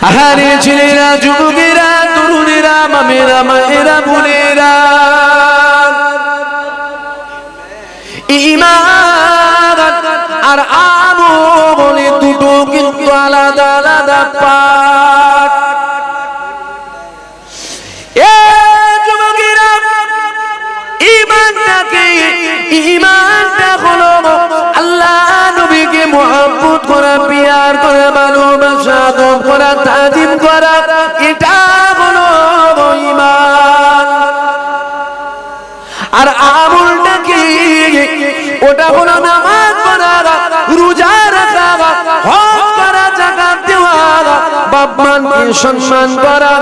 আহারে ছেলেরা, যুবকেরা, তরুণেরা, মামেরা, মায়েরা, বোনেরা, ঈমান আর আমল দুটো কিন্তু আলাদা আলাদা পাঠ। এ যুবকেরা, ঈমানটা হলো আল্লাহ নবীকে মুহাব্বত করা, পিয়ার করা, ভালোবাসা করা, তাজিম করা, এটা হলো ঈমান। আর আমলটা কি? ওটা হলো নামাজ পড়া, রোজা রাখা, হজ করা, যাকাত দেওয়া, বাপ মাকে সম্মান করা,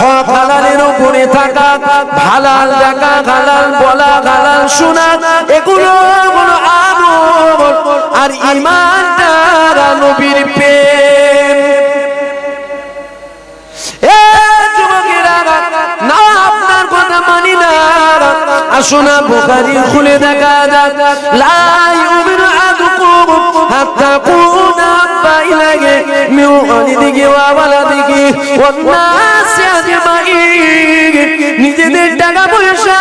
হক হালালের উপরে থাকা, হালাল দেখা, হালাল বলা, হালাল শোনা, এগুলো হলো আমল। আর ঈমানটা নবীর প্রেম। এ যুবকেরা, না আপনার কথা মানি না, আসুন না বুখারী খুলে দেখা যাক। লা ইউমিনু আহাদুকুম হাত্তা কুনা বাইনাহি মিন ওয়ালিদিহি ওয়া ওয়ালাদিহি ওয়ান নাসি আজমাইন। নিজেদের টাকা পয়সা,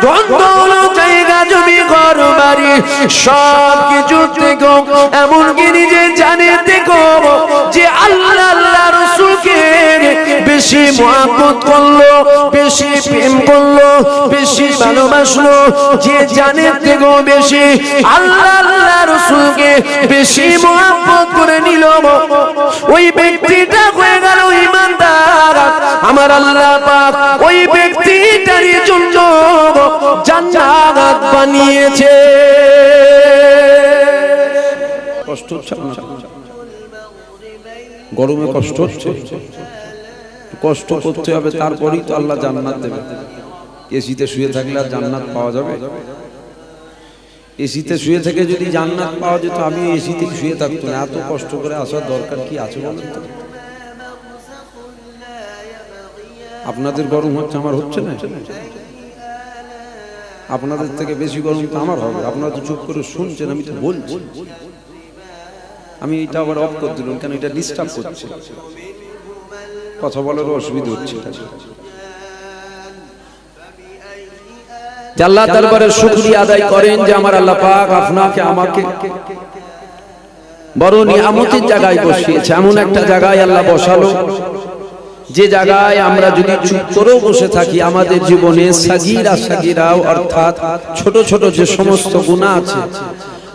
ধন দৌলত, জায়গা জমি, ঘর বাড়ি, সব কিছু থেকে, এমনকি নিজের জানের থেকে যে আল্লাহ আল্লাহ রাসূলকে বেশি মুহাব্বত করলো, বেশি প্রেম করলো, বেশি ভালোবাসলো, যে জানের থেকেও বেশি আল্লাহ আল্লাহ রাসূলকে বেশি মুহাব্বত করে নিল, ওই ব্যক্তিটা হয়ে গেল ঈমানদার। আমার আল্লাহ পাক ওই ব্যক্তিটারই জন্য জান্নাত বানিয়েছে। কষ্ট হচ্ছে না? গরমে কষ্ট হচ্ছে? কষ্ট করতে হবে, তারপরেই তো আল্লাহ জান্নাত দেবে। এসিতে শুয়ে থাকলে আর জান্নাত পাওয়া যাবে? এসিতে শুয়ে থেকে যদি জান্নাত পাওয়া যেত, আমি এসিতে শুয়ে থাকতো না। এত কষ্ট করে আসার দরকার কি আছে বলেন তো? আপনাদের গরম হচ্ছে, আমার হচ্ছে না? আপনাদের থেকে বেশি গরম তো আমার হবে। আপনারা তো চুপ করে শুনছেন, আমি তো বলছি। আমি এটা আবার অফ করে দিলাম, কেন এটা ডিস্টার্ব করছে, কথা বলারও অসুবিধা হচ্ছে। আল্লাহ দরবারে শুকরিয়া আদায় করেন যে আমার আল্লাহ পাক আপনাকে আমাকে বড় নিয়ামতের জায়গায় বসিয়েছে। এমন একটা জায়গায় আল্লাহ বসালো, যে জায়গায় আমরা যদি চুপ করেও বসে থাকি, আমাদের জীবনে সাগীরা সাগীরাও অর্থাৎ ছোট ছোট যে সমস্ত গুনাহ আছে,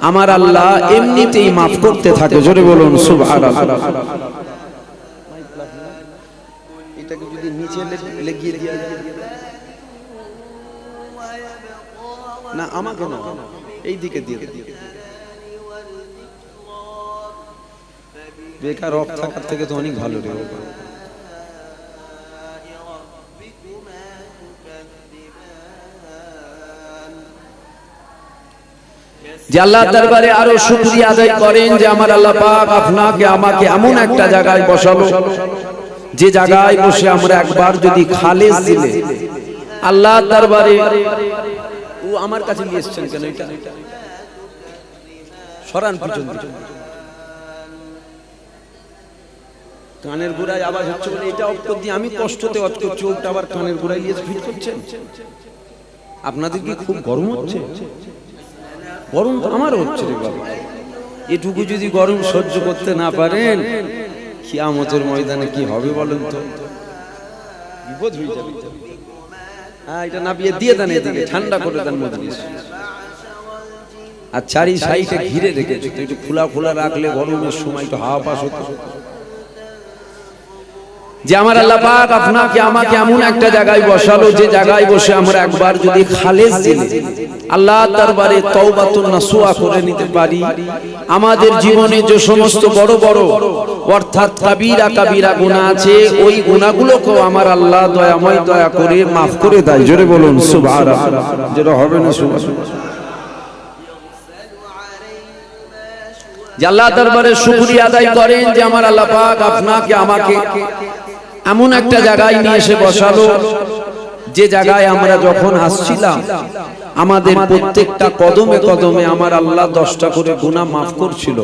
আমার আল্লাহ এমনিতেই মাফ করতে থাকে। জোরে বলুন সুবহানাল্লাহ। এটাকে যদি নিচে লাগিয়ে দেওয়া যায় না, আমাকে না, এই দিকে দিয়ে বেকার অফ থাকার থেকে তো অনেক ভালো রে। যে আল্লাহর দরবারে আরো শুকরিয়া আদায় করেন যে আমার আল্লাহ পাক আপনাকে আমাকে এমন একটা জায়গায় বসালো, যে জায়গায় বসে আমরা একবার যদি খালেস দিলে আল্লাহর দরবারে। ও আমার কাছে নিয়ে এসেছেন কেন? এটা সরান পিছন দিকে, কানের গোড়ায় আওয়াজ হচ্ছে বলে এটা অফ করে দিয়ে আমি কষ্টতে অফ করছি, ওটা আবার কানের গোড়ায় নিয়ে ফিট করছেন। আপনাদের কি খুব গরম হচ্ছে? গরম তো আমারও হচ্ছে রে বাবা। এটুকু যদি গরম সহ্য করতে না পারেন, কিয়ামতের ময়দানে কি হবে বলেন তো? বিপদ হয়ে যাবে। হ্যাঁ, এটা না দিয়ে দেন, এদিকে ঠান্ডা করে দেন মজলিস। আর চারি সাইডে ঘিরে রেখেছে, তো একটু খোলা খোলা রাখলে গরমের সময় তো হাওয়া পাস হতো। যে আমার আল্লাহ পাক আপনাকে আমাকে এমন একটা জায়গায় বসালো, যে জায়গায় বসে আমরা একবার যদি খালেস দিলে আল্লাহর দরবারে তওবাতুন নাসুহা করে নিতে পারি, আমাদের জীবনে যে সমস্ত বড় বড় অর্থাৎ কাবীরা কাবীরা গুনাহ আছে, ওই গুনাহগুলোকেও আমার আল্লাহ দয়াময় দয়া করে মাফ করে দেয়। জোরে বলুন সুবহানাল্লাহ। যেটা হবে না সুবহানাল্লাহ। যে আল্লাহর দরবারে শুকরিয়া আদায় করেন যে আমার আল্লাহ পাক আপনাকে আমাকে এমন একটা জায়গায় নিয়ে এসে বসালো, যে জায়গায় আমরা যখন আসছিলাম আমাদের প্রত্যেকটা কদমে কদমে আমার আল্লাহ 10টা করে গুনাহ মাফ করছিল।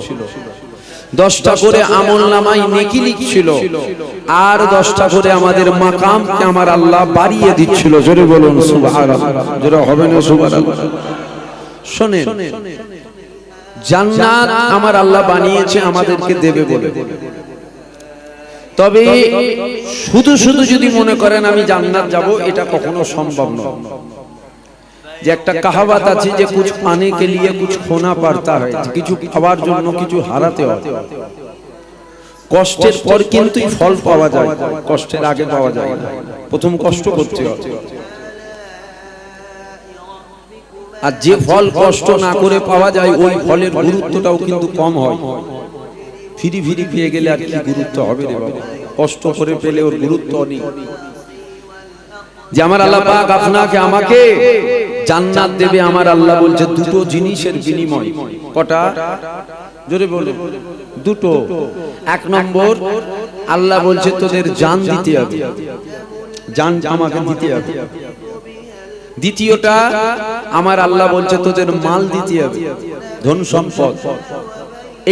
10টা করে আমলনামায় নেকি লিখছিল, আর 10টা করে আমাদের মাকামকে আমার আল্লাহ বাড়িয়ে দিচ্ছিল। জোরে বলুন সুবহানাল্লাহ। জোরে হবে না সুবহানাল্লাহ? শুনেন, জান্নাত আমার আল্লাহ বানিয়েছে আমাদেরকে দেবে বলে। তবে শুধু শুধু যদি মনে করেন আমি জান্নাত যাব, এটা কখনো সম্ভব নয়। যে একটা কাহাওয়াত আছে যে কুছ পানে কে লিয়ে কুছ খোনা পড়তা হয়, কিছু পাওয়ার জন্য কিছু হারাতে হয়। কষ্টের পর কিন্তু ফল পাওয়া যায়, কষ্টের আগে পাওয়া যায় না। প্রথম কষ্ট করতে হয়, আর যে ফল কষ্ট না করে পাওয়া যায় ওই ফলের গুরুত্বটাও কিন্তু কম হয়। ফিরি ফিরি পেয়ে গেলে আর কি গুরুত্ব হবে রে বাবা, কষ্ট করে পেলে ওর গুরুত্ব নেই। যে আমার আল্লাহ পাক আপনাকে আমাকে জান্নাত দেবে, আমার আল্লাহ বলছে দুটো জিনিসের বিনিময়। কটা? জোরে বলো। দুটো। 1 নম্বর, আল্লাহ বলছে তোদের জান দিতে হবে, জান আমাকে দিতে হবে। দ্বিতীয়টা, আমার আল্লাহ বলছে তোদের মাল দিতে হবে, ধন সম্পদ,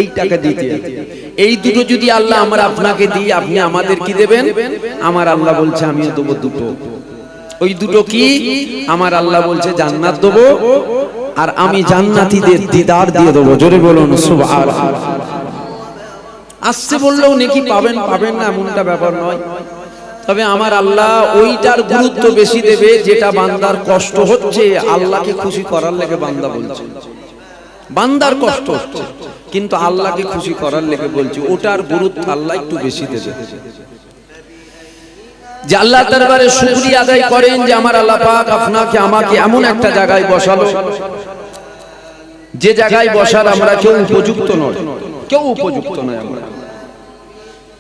এই টাকা দিতে হবে। এই দুটো যদি আল্লাহ আমরা আপনাকে দিই, আপনি আমাদের কি দেবেন? আমার আল্লাহ বলছে আমিও দেবো দুটো। ওই দুটো কি? আমার আল্লাহ বলছে জান্নাত দেবো, আর আমি জান্নাতীদের দিদার দিয়ে দেবো। জোরে বলুন সুবহানাল্লাহ। আসছে বললেও নেকি পাবেন পাবেন না এমনটা ব্যাপার নয়। তবে আমার আল্লাহ ওইটার গুরুত্ব বেশি দেবে যেটা বান্দার কষ্ট হচ্ছে, আল্লাহকে খুশি করার লেগে বান্দা বলছে। বান্দার কষ্ট হচ্ছে কিন্তু আল্লাহকে খুশি করার লেগে বলছে, ওটার গুরুত্ব আল্লাহ একটু বেশি দেবে। যে আল্লাহ দরবারে শুকরিয়া আদায় করেন যে আমার আল্লাহ পাক আপনাকে আমাকে এমন একটা জায়গায় বসালো, যে জায়গায় বসার আমরা কেউ উপযুক্ত নয়, কেউ উপযুক্ত নয় আমরা।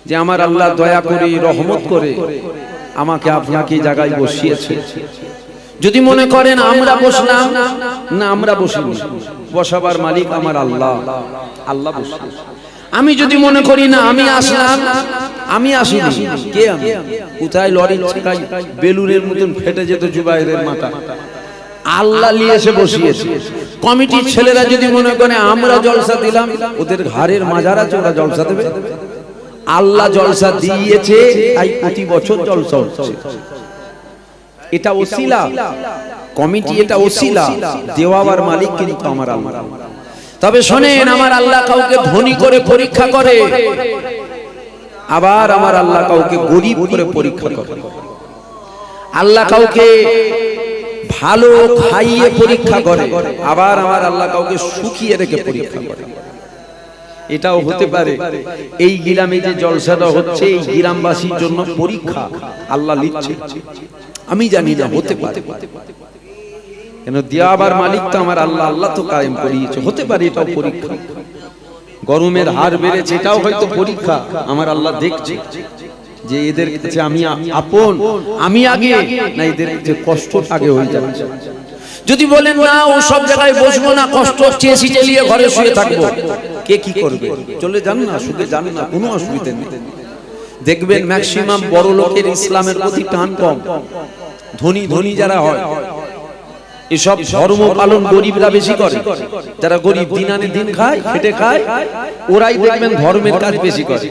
যে আমার আল্লাহ দয়া করে রহমত করে আমাকে আপনাকে এই জায়গায় বসিয়েছে। যদি মনে করেন আমরা বসলাম না, আমরা বসিনি, বসাবার মালিক আমার আল্লাহ, আল্লাহ বসিয়েছে। আমি যদি মনে করি না আমি আসলাম, আমি আসিনি, কে আমি? কোথায় লরি চাকায় বেলুনের মতন ফেটে যেত জুবাইরের মাথা, আল্লাহ নিয়ে এসে বসিয়েছে। কমিটির ছেলেরা যদি মনে করে আমরা জলসা দিলাম, ওদের ঘাড়ের মাজার আছে, ওরা জলসা দেবে? আল্লাহ জলসা দিয়েছে, তাই প্রতি বছর জলসা হচ্ছে। এটা ওসিলা, কমিটি এটা ওসিলা, দেওয়ার মালিক কিন্তু আমার আল্লাহ। তবে শোনেন, আমার আল্লাহ কাউকে ধনী করে পরীক্ষা করে, আবার আমার আল্লাহ কাউকে গরিব করে পরীক্ষা করে। আল্লাহ কাউকে ভালো খাইয়ে পরীক্ষা করে, আবার আমার আল্লাহ কাউকে শুকিয়ে রেখে পরীক্ষা করে। এটাও হতে পারে এই গ্রামে যে জলসাটা হচ্ছে, এই গ্রামবাসীর জন্য পরীক্ষা আল্লাহ নিচ্ছে, আমি জানি না, হতে পারে। কেন দেওয়ার মালিক তো আমার আল্লাহ, আল্লাহ তো কায়েম করিয়েছে। হতে পারে এটাও পরীক্ষা। গরমের হার বেড়েছে, এটাও হয়তো পরীক্ষা। আমার আল্লাহ দেখছে যে এদের কাছে আমি আপন, আমি আগে না, এদের কাছে কষ্ট আগে হয়ে যাবে। যদি বলেন না ও সব জায়গায় বসবো না, কষ্ট হচ্ছে, এসি চালিয়ে ঘরে শুয়ে থাকবো, কে কি করবে? চলে যান না, শুধু যান না, কোনো অসুবিধা নেই। দেখবেন ম্যাক্সিমাম বড় লোকের ইসলামের প্রতি টান কম। ধনী ধনী যারা হয়, এসব ধর্ম পালন গরিবরা বেশি করে। যারা গরিব দিন আনে দিন খায়, খেটে খায়, ওরাই দেখবেন ধর্মের কাজ বেশি করে।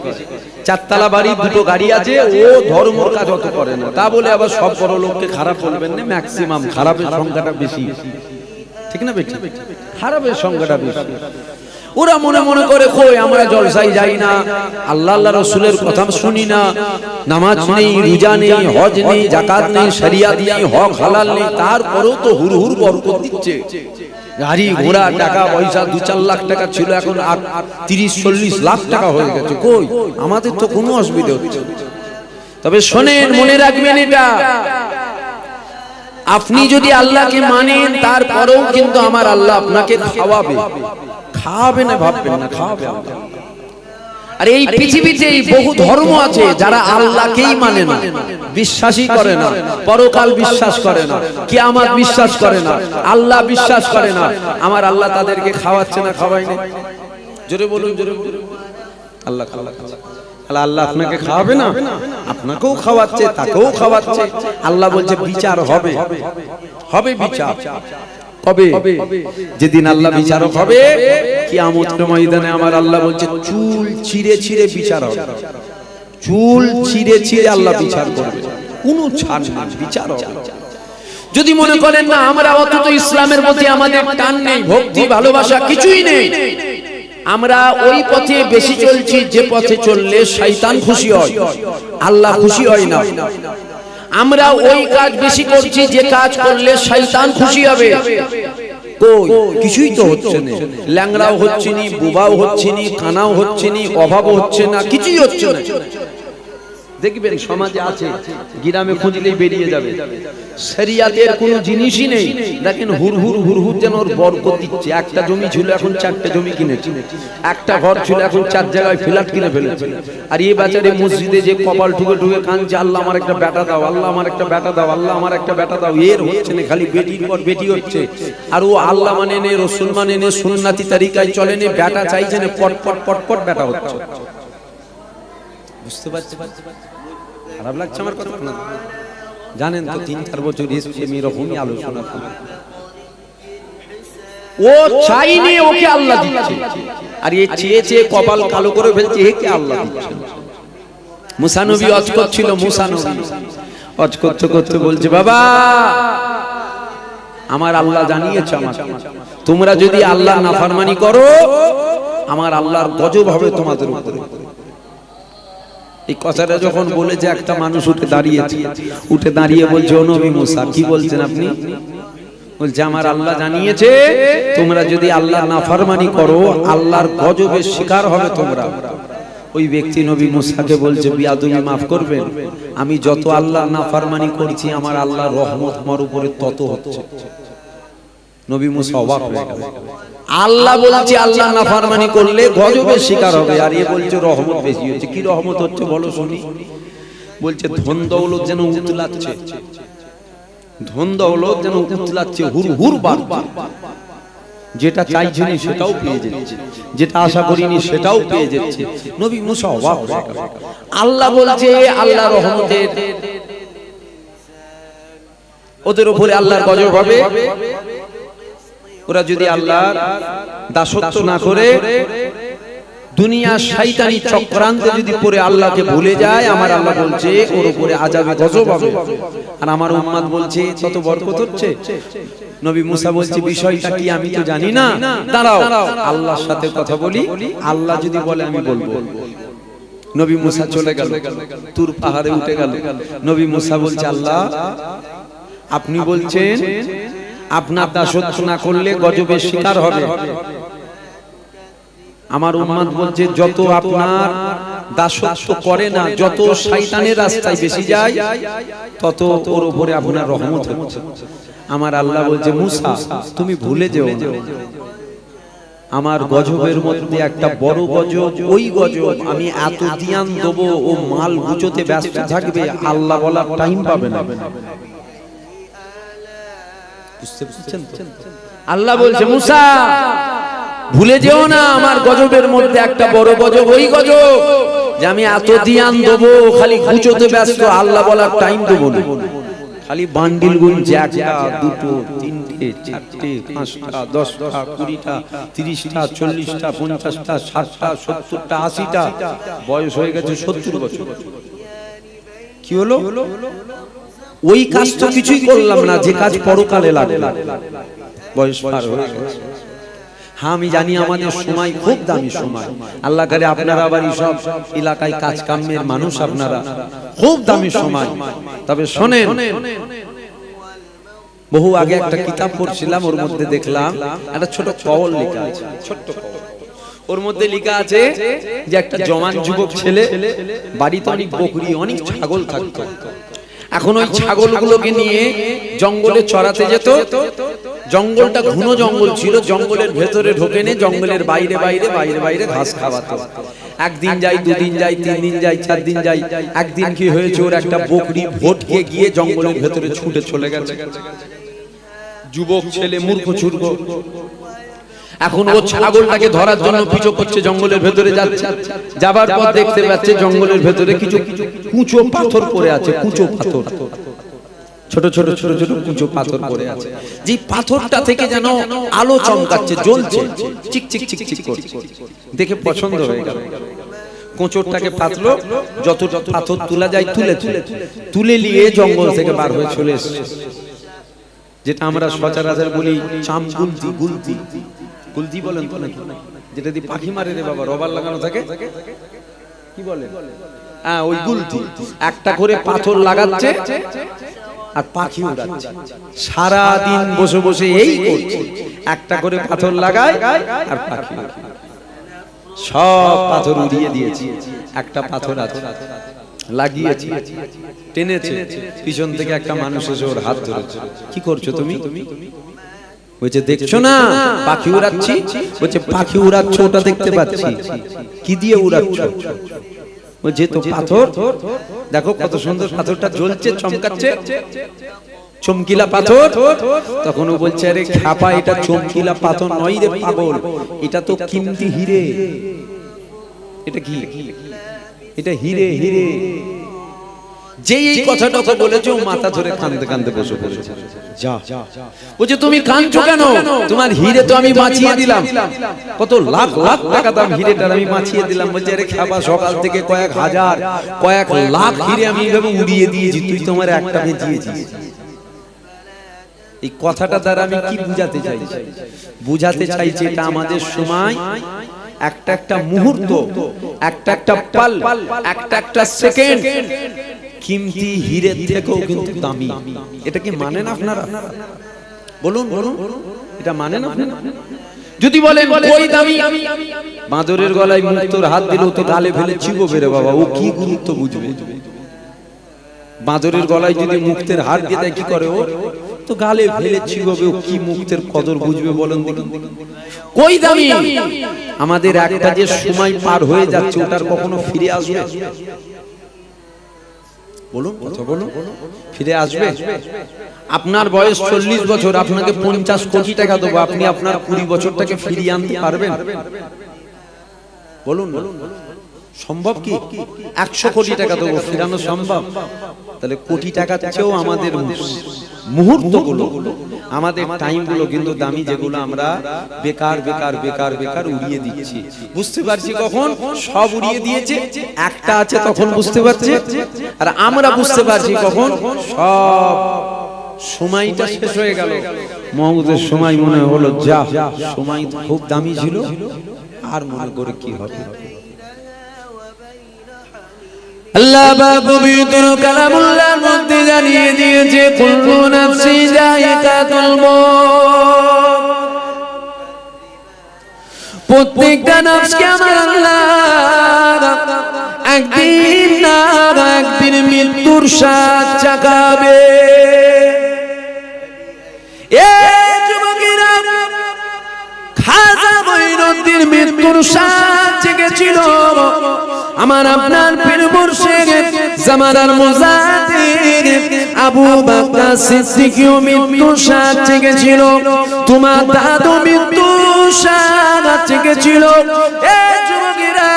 4 তলা বাড়ি, 2টো গাড়ি আছে, ও ধর্মের কাজ অত করে না। তা বলে আবার সব বড় লোককে খারাপ বলবেন না, ম্যাক্সিমাম খারাপের সংখ্যাটা বেশি, ঠিক না বেশি? খারাপের সংখ্যাটা বেশি। ওরা মনে মনে করে কই আমরা জলসায় যাই না, আল্লাহ আল্লাহ রাসূলের কথা শুনি না, নামাজ নেই, রোজা নেই, হজ নেই, যাকাত নেই, শরিয়াত নেই, হক হালাল নেই, তারপরেও তো হুরহুর বরকত দিচ্ছে। গাড়ি ঘোড়া টাকা পয়সা 2-4 লাখ টাকা ছিল, এখন 30-40 লাখ টাকা হয়ে গেছে। কই আমাদের তো কোনো অসুবিধা হচ্ছে। তবে শোনেন, মনে রাখবেন এটা, আপনি যদি আল্লাহকে মানেন তারপরেও কিন্তু আমার আল্লাহ আপনাকে খাওয়াবে। খাওয়াবে না ভাববেন না, খাওয়াবে। আর এই পৃথিবীতে বহু ধর্ম আছে যারা আল্লাহকেই মানে না, বিশ্বাসই করে না, পরকাল বিশ্বাস করে না, কিয়ামত বিশ্বাস করে না, আল্লাহ বিশ্বাস করে না। আমার আল্লাহ তাদেরকে খাওয়াচ্ছে না, খাওয়ায়নি? জোরে বলুন, জোরে বলুন। আল্লাহ খাওয়াচ্ছে। আল্লাহ আপনাকে খাওয়াবে না? আপনাকেও খাওয়াচ্ছে, তাকেও খাওয়াচ্ছে। আল্লাহ বলছে বিচার হবে, হবে বিচার। কবে? যেদিন আল্লাহ বিচারক হবে কিয়ামতের ময়দানে। আমার আল্লাহ বলছে চুল ছিঁড়ে ছিঁড়ে বিচার হবে, চুল ছিঁড়ে ছিঁড়ে আল্লাহ বিচার করবে, কোনো ছাড় নেই, বিচার হবে। যদি মনে করেন না আমরা অন্তত ইসলামের প্রতি আমাদের টান নেই, ভক্তি ভালোবাসা কিছুই নেই, আমরা ওই পথে বেশি চলছি যে পথে চললে শয়তান খুশি হয়, আল্লাহ খুশি হয় না। আমরা ওই কাজ বেশি করছি যে কাজ করলে শয়তান খুশি হবে। কই কিছুই তো হচ্ছে না, ল্যাংড়াও হচ্ছে নি, বুবাও হচ্ছে নি, কানাও হচ্ছে নি, অভাবও হচ্ছে না, কিছুই হচ্ছে না। দেখবেন সমাজে আছে, গ্রামে খুঁজলেই বেরিয়ে যাবে, শরিয়াতের কোনো জিনিসই নেই। দেখেন হুরহুর হুরহুর যেন ওর বরকত দিচ্ছে। একটা জমি ছিল এখন 4টে জমি কিনেছে, একটা ঘর ছিল এখন 4 জায়গায় ফ্ল্যাট কিনে ফেলেছে। আর এই বাজারে মসজিদে যে কপাল ঠুকে ঠুকে কাঁদছে, আল্লাহ আমার একটা বেটা দাও, আল্লাহ আমার একটা বেটা দাও, আল্লাহ আমার একটা বেটা দাও। এর হচ্ছে না, খালি বেটির পর বেটি হচ্ছে। আর ও আল্লাহ মানে নে, রসুল মানে নে, সুন্নাতি তরিকায় চলে নে, বেটা চাইছে না, পট পট পট পট বেটা হচ্ছে। বুঝতে পারছি, খারাপ লাগছে আমার কথা না? জানেন তো 3-4 বছর ইসলামী রকমই আলোচনা করে, ও চাইনি ওকে আল্লাহ দিচ্ছে, আর এই চেয়ে চেয়ে কপাল কালো করে ফেলছে, একে আল্লাহ দিচ্ছে। মুসা নবী ওয়াজ করছিল, মুসা নবী ওয়াজ করতে করতে বলছে বাবা আমার আল্লাহ জানিয়েছে আমাকে, তোমরা যদি আল্লাহর নাফরমানি করো আমার আল্লাহর গজব হবে তোমাদের উপরে। এই কথাটা যখন বলেছে একটা মানুষ উঠে দাঁড়িয়েছে, উঠে দাঁড়িয়ে বলছে ও নবী মুসা কি বলছেন আপনি? বলছে আমার আল্লাহ জানিয়েছে তোমরা যদি আল্লাহর নাফরমানি করো আল্লাহর গজবের শিকার হবে তোমরা। ওই ব্যক্তি নবী মুসাকে বলছে বিয়াদবি মাফ করবেন, আমি যত আল্লাহর নাফরমানি করছি আমার আল্লাহর রহমত আমার উপরে তত হচ্ছে। নবী মুসা অবাক হয়ে গেল, আল্লাহ বলছে আল্লাহ নাফরমানি করলে গজবের শিকার হবে, আর এ বলছে রহমত বেশি হচ্ছে। কি রহমত হচ্ছে বলো শুনি? বলছে ধন দৌলত যেন উতলাচ্ছে, ধন দৌলত যেন উতলাচ্ছে, হুর হুর বাড়ছে, যেটা চাইছিনি সেটাও পেয়ে যাচ্ছে, যেটা আশা করিনি সেটাও পেয়ে যাচ্ছে। নবী মুসা অবাক হয়ে গেল। আল্লাহ বলছে আল্লাহ রহমতের ওদের উপরে আল্লাহর গজব হবে। ওরা যদি আল্লাহর দাসত্ব না করে দুনিয়া শয়তানি চক্রান্তে যদি পড়ে আল্লাহকে ভুলে যায়, আমার আল্লাহ বলছে ওর উপরে আযাবে গজব হবে। আর আমার উম্মত বলছে কত বরকত হচ্ছে। নবী মুসা বলছে বিষয়টা কি আমি তো জানি না, দাঁড়াও আল্লাহর সাথে কথা বলি, আল্লাহ যদি বলে আমি বলবো। নবী মুসা চলে গেল, তুর পাহাড়ে উঠে গেল। নবী মুসা বলছে আল্লাহ আপনি বলছেন আপনার দাসত্ব না করলে গজবের শিকার হবে। আমার উম্মত বলছে যত আপনার দাসত্ব করে না, যত শয়তানের রাস্তায় বেশি যায়, তত ওর উপরে আপনার রহমত হচ্ছে। আমার আল্লাহ বলছে মুসা তুমি ভুলে যেও না, আমার গজবের মধ্যে একটা বড় গজব, ওই গজব আমি এত দিয়ান দেবো ও মাল গুছোতে ব্যস্ত থাকবে, আল্লাহ বলার টাইম পাবে না। আল্লাহ বলছে মুসা ভুলে যেও না, আমার গজবের মধ্যে একটা বড় গজব, ওই গজব যে আমি এত দিয়ান দেবো, খালি গুছোতে ব্যস্ত, আল্লাহ বলার টাইম দেবো না। খালি বান্ডিল গুনছে, একটা দুটো তিনটে চারটে পাঁচটা 10টা 20টা 30টা 40টা 50টা 60টা 70টা 80টা, বয়স হয়ে গেছে 70 বছর। কি হলো? ওই কাজ তো কিছুই করলাম না যে কাজ পরকালে লাগবে, বয়স পার হয়ে গেছে। হ্যাঁ আমি জানি আমাদের সময় খুব দামি সময়, আল্লাহ করে আপনারা আবার সব এলাকায় কাজ কামের মানুষ, আপনারা খুব দামি সময়। তবে শোনেন, বহু আগে একটা কিতাব পড়ছিলাম, ওর মধ্যে দেখলাম একটা ছোট কওল লেখা আছে, ছোট্ট কওল। ওর মধ্যে লেখা আছে যে একটা জওয়ান যুবক ছেলে, বাড়িতে অনেক বকরি অনেক ছাগল থাকতো। এখন ওই ছাগলগুলোকে নিয়ে জঙ্গলে চড়াতে যেত। জঙ্গলটা ঘন জঙ্গল ছিল, জঙ্গলের ভেতরে ঢোকে নে, জঙ্গলের বাইরে বাইরে বাইরে বাইরে ঘাস খাওয়াতো। একদিন যাই, দুদিন যাই, 3 দিন যাই, 4 দিন যাই। একদিন কি হয়েছে, ওর একটা বকরি ভটকে গিয়ে জঙ্গলের ভেতরে ছুটে চলে গেছে। যুবক ছেলে মূর্খ ছুটব, এখন ও ছাগলটাকে ধরার জন্য পিছু করছে, জঙ্গলের ভেতরে যাচ্ছে। যাবার পর দেখতে পাচ্ছে জঙ্গলের ভেতরে কিছু কুচো পাথর পড়ে আছে, কুচো পাথর। ছোট ছোট ছোট ছোট কুচো পাথর পড়ে আছে, যে পাথরটা থেকে যেন আলো চমকাচ্ছে, জ্বলছে, চিক চিক চিক চিক করছে। দেখে পছন্দ হয়ে গেল। কোঁচরটাকে পাতলো, যত পাথর তোলা যায় তুলে নিয়ে জঙ্গল থেকে বার হয়ে চলে এসেছে। যেটা আমরা সচরাচর বলি চামগুলতি, গুলতি বলেন তো নাকি, যেটা দিয়ে পাখি মারে রে বাবা, রবার লাগানো থাকে, কি বলে? হ্যাঁ, ওই গুলতি। একটা করে পাথর লাগাচ্ছে আর পাখি উড়াচ্ছে। সারা দিন বসে বসে এই করছে, একটা করে পাথর লাগায় আর পাখি। সব পাথর উড়িয়ে দিয়েছি, একটা পাথর আছে লাগিয়েছি, টেনেছে, পিছন থেকে একটা মানুষ এসে ওর হাত ধরেছে। কি করছো তুমি? বলছে দেখছো না পাখি উড়াচ্ছি। বলছে পাখি উড়াচ্ছ ওটা দেখতে পাচ্ছি, কি দিয়ে উড়াচ্ছ? বলছে তো পাথর, দেখো কত সুন্দর পাথরটা জ্বলছে, চমকাচ্ছে, চমকিলা পাথর। তখন ও বলছে আরে খ্যাপা, এটা চমকিলা পাথর নয় রে পাগল, এটা তো কিমতি হিরে। এটা কি? এটা হিরে, হিরে। যে এই কথাটা বলেছে ও মাথা ধরে কাঁদতে কাঁদতে বসে পড়েছে। যা, বলছে তুমি কাঁদছো কেন? তোমার হিরে তো আমি বাঁচিয়ে দিলাম, কত লাখ লাখ টাকা দাম হিরেটার আমি বাঁচিয়ে দিলাম। বলছে আরে খ্যাপা, সকাল থেকে কয়েক হাজার কয়েক লাখ হিরে আমি এইভাবে উড়িয়ে দিয়েছি, তুই তোমার একটা বেঁচিয়েছিস। এই কথাটা দ্বারা আমি কি বুঝাতে চাইছি? বুঝাতে চাইছি এটা আমাদের সময় একটা একটা মুহূর্ত, একটা একটা পাল, একটা একটা সেকেন্ড কিমতি হীরের থেকেও কিন্তু দামি। এটা কি মানেন আপনারা? বলুন বলুন, এটা মানেন আপনারা? যদি বলেন কই দামি, বাঁদরের গলায় মুক্তোর হাত দিলেও তো গালে ফেলে চিবোবে রে বাবা, ও কি গুরুত্ব বুঝবে? বাঁদরের গলায় যদি মুক্তের হাত দিয়ে দেয় কি করে? ও তো গালে ফেলে চিবোবে, ও কি মুক্তের কদর বুঝবে বলেন? কই দামি? আমাদের একটা যে সময় পার হয়ে যাচ্ছে ওটার কখনো ফিরে আসবে? বলুন, কথা বলুন, ফিরে আসবে? আপনার বয়স 40 বছর, আপনাকে 50 কোটি টাকা দেবো, আপনি আপনার 20 বছরটাকে ফিরিয়ে আনতে পারবেন? বলুন, সম্ভব কি? 100 কোটি টাকা দেবো, ফিরানো সম্ভব? তাহলে কোটি টাকার চেয়েও আমাদের মুহূর্তগুলো, আমাদের টাইমগুলো কিন্তু দামি, যেগুলো আমরা বেকার বেকার বেকার বেকার উড়িয়ে দিচ্ছি। বুঝতে পারছি কখন সব উড়িয়ে দিয়েছে, একটা আছে তখন বুঝতে পারছি। আর আমরা বুঝতে পারছি কখন সব সময়টা শেষ হয়ে গেল। মওতের সময় মনে হলো যা, সময় খুব দামি ছিল, আর মনে করে কি হবে? আল্লাহ পাক পবিত্র কালামুল্লাহর মধ্যে জানিয়ে দিয়েছে কুল্লু নাফসি যায়িকাতুল মউত, প্রত্যেকটা নফসকে আমার আল্লাহ একদিন না একদিন মৃত্যুর স্বাদ চাখাবে। এ যুবকেরা, খাজা মঈনুদ্দিন মৃত্যুর স্বাদ চেখেছিল, আমার আপনার পীর মুর্শিদ জামানার মুজাদ্দিদ আবু বকর সিদ্দিকীও মৃত্যুর স্বাদ চেখেছিল, তোমার দাদু মৃত্যুর স্বাদ চেখেছিল। এ যুবকেরা,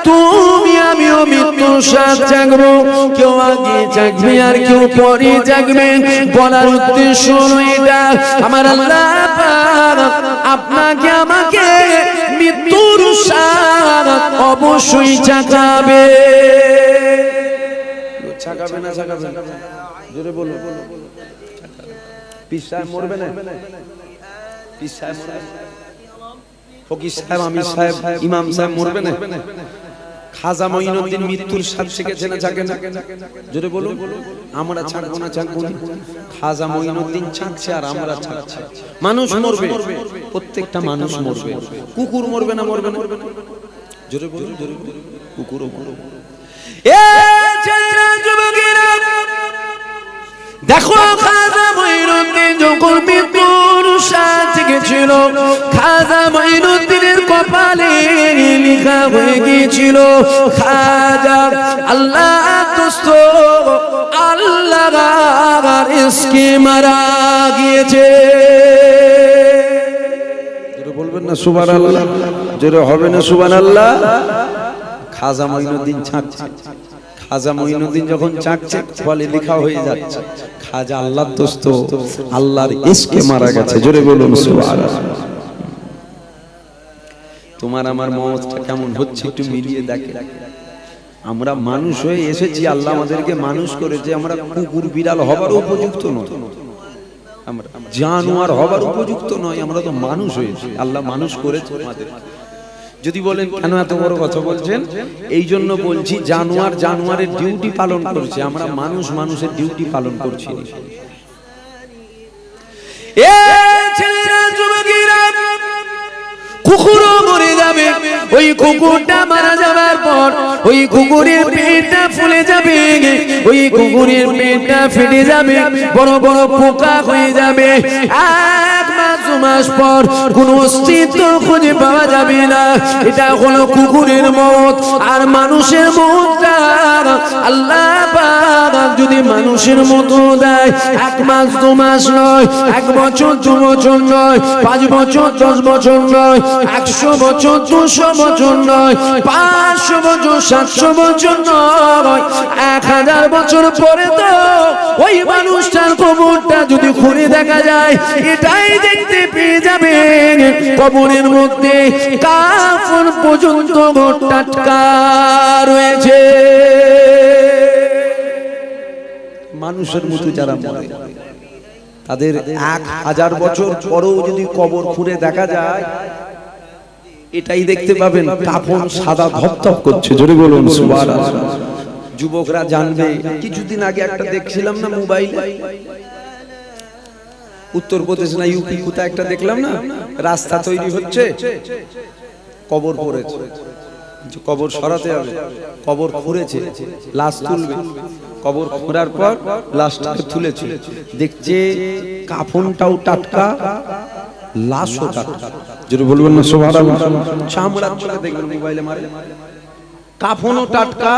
তুমি আমিও মৃত্যুর স্বাদ চাখবো। কেউ আগে চাখবে আর কেউ পরে চাখবে। বলার উদ্দেশ্য হলো এটা, আমার আল্লাহ পাক আপনাকে আমাকে মৃত্যুর স্বাদ অবশ্যই চাখাবে। চাখাবে না চাখাবে না? জোরে বলুন। পীর সাহেব মরবে না? পীর সাহেব মরবে না? ফকির সাহেব, আমির সাহেব, ইমাম সাহেব মরবে না? খাজা মঈনুদ্দিন মৃত্যুর স্বাদ চেখেছে না চাখে না? জোরে বলুন। আমরা চাখবো না চাখবো না? খাজা মঈনুদ্দিন চাখছে আর আমরা চাখছি। মানুষ মরবে, প্রত্যেকটা মানুষ মরবে। কুকুর মরবে না? মরবে না? জোরে বলুন, জোরে বলুন। কুকুরও মরবে। এ ছেলেরা, যুবকেরা, দেখো খাজা মঈনুদ্দিন যখন মৃত্যুর স্বাদ চেখেছিল, খাজা মঈনুদ্দিনের কপালে লেখা হয়ে গিয়েছিল খাজা আল্লাহ দোস্ত আল্লাহর ইশকে মারা গিয়েছে। জোরে বলবেন না সুবহানাল্লাহ? জোরে হবে না সুবহানাল্লাহ? খাজা মঈনুদ্দিন ছাঁকছে, খাজা মঈনুদ্দিন যখন চাকছে ফলে লেখা হয়ে যাচ্ছে খাজা আল্লাহর দোস্ত, আল্লাহর ইশকে মারা গেছে। জোরে বলুন সুবহানাল্লাহ। তোমার আমার মওতটা কেমন হচ্ছে একটু মিলিয়ে দেখে। আমরা মানুষ হয়ে এসেছি, আল্লাহ আমাদেরকে মানুষ করেছে, আমরা কুকুর বিড়াল হবার উপযুক্ত নয়, আমরা জানোয়ার হবার উপযুক্ত নয়, আমরা তো মানুষ হয়েছি, আল্লাহ মানুষ করেছে আমাদের। যদি বলেন কেন এত বড় কথা বলছেন, এই জন্য বলছি জানোয়ার জানোয়ারের ডিউটি পালন করছে, আমরা মানুষ মানুষের ডিউটি পালন করছি। কুকুরও মরে যাবে, ওই কুকুরটা মারা যাবার পর ওই কুকুরের পেটটা ফুলে যাবে, ওই কুকুরের পেটটা ফেটে যাবে, বড় বড় পোকা হয়ে যাবে। 1 মাস 2 মাস পর কোন অস্তিত্ব খুঁজে পাওয়া যাবে না। এটা হলো কুকুরের মত। আর মানুষের মতটা আল্লাহ পাক যদি মানুষের মতো দেয়, 1 মাস 2 মাস নয়, 1 বছর 2 বছর নয়, 5 বছর 10 বছর নয়, 100 বছর 200 বছর নয়, 500 বছর 700 বছর নয়, 1000 বছর পরে তো ওই মানুষটার কবরটা যদি খুঁড়ে দেখা যায়, এটাই দেখতে পেয়ে যাবেন কবরের মধ্যে কাফন পর্যন্ত টাটকা রয়েছে। মানুষের মতো যারা মরে তাদের 1000 বছর পরেও যদি কবর খুঁড়ে দেখা যায়, এটাই দেখতে পাবেন কাফন সাদা ধপধপ করছে। জোরে বলুন সুবহানাল্লাহ। যুবকরা জানবে। কিছুদিন আগে একটা দেখছিলাম না মোবাইলে, উত্তরপ্রদেশ না ইউপি কোথায় একটা দেখলাম না, রাস্তা তৈরি হচ্ছে, কবর পড়েছে, কবর সরাতে হবে, কবর খুঁড়েছে, লাশ তুলবে, কবর খোঁড়ার পর লাশটাকে তুলেছে, দেখছে কাফনটাও টাটকা, লাশও টাটকা। যদি বলবেন না সুবহানাল্লাহ, চামড়া চলে দেখবেন মোবাইলে মারে, কাফনও টাটকা,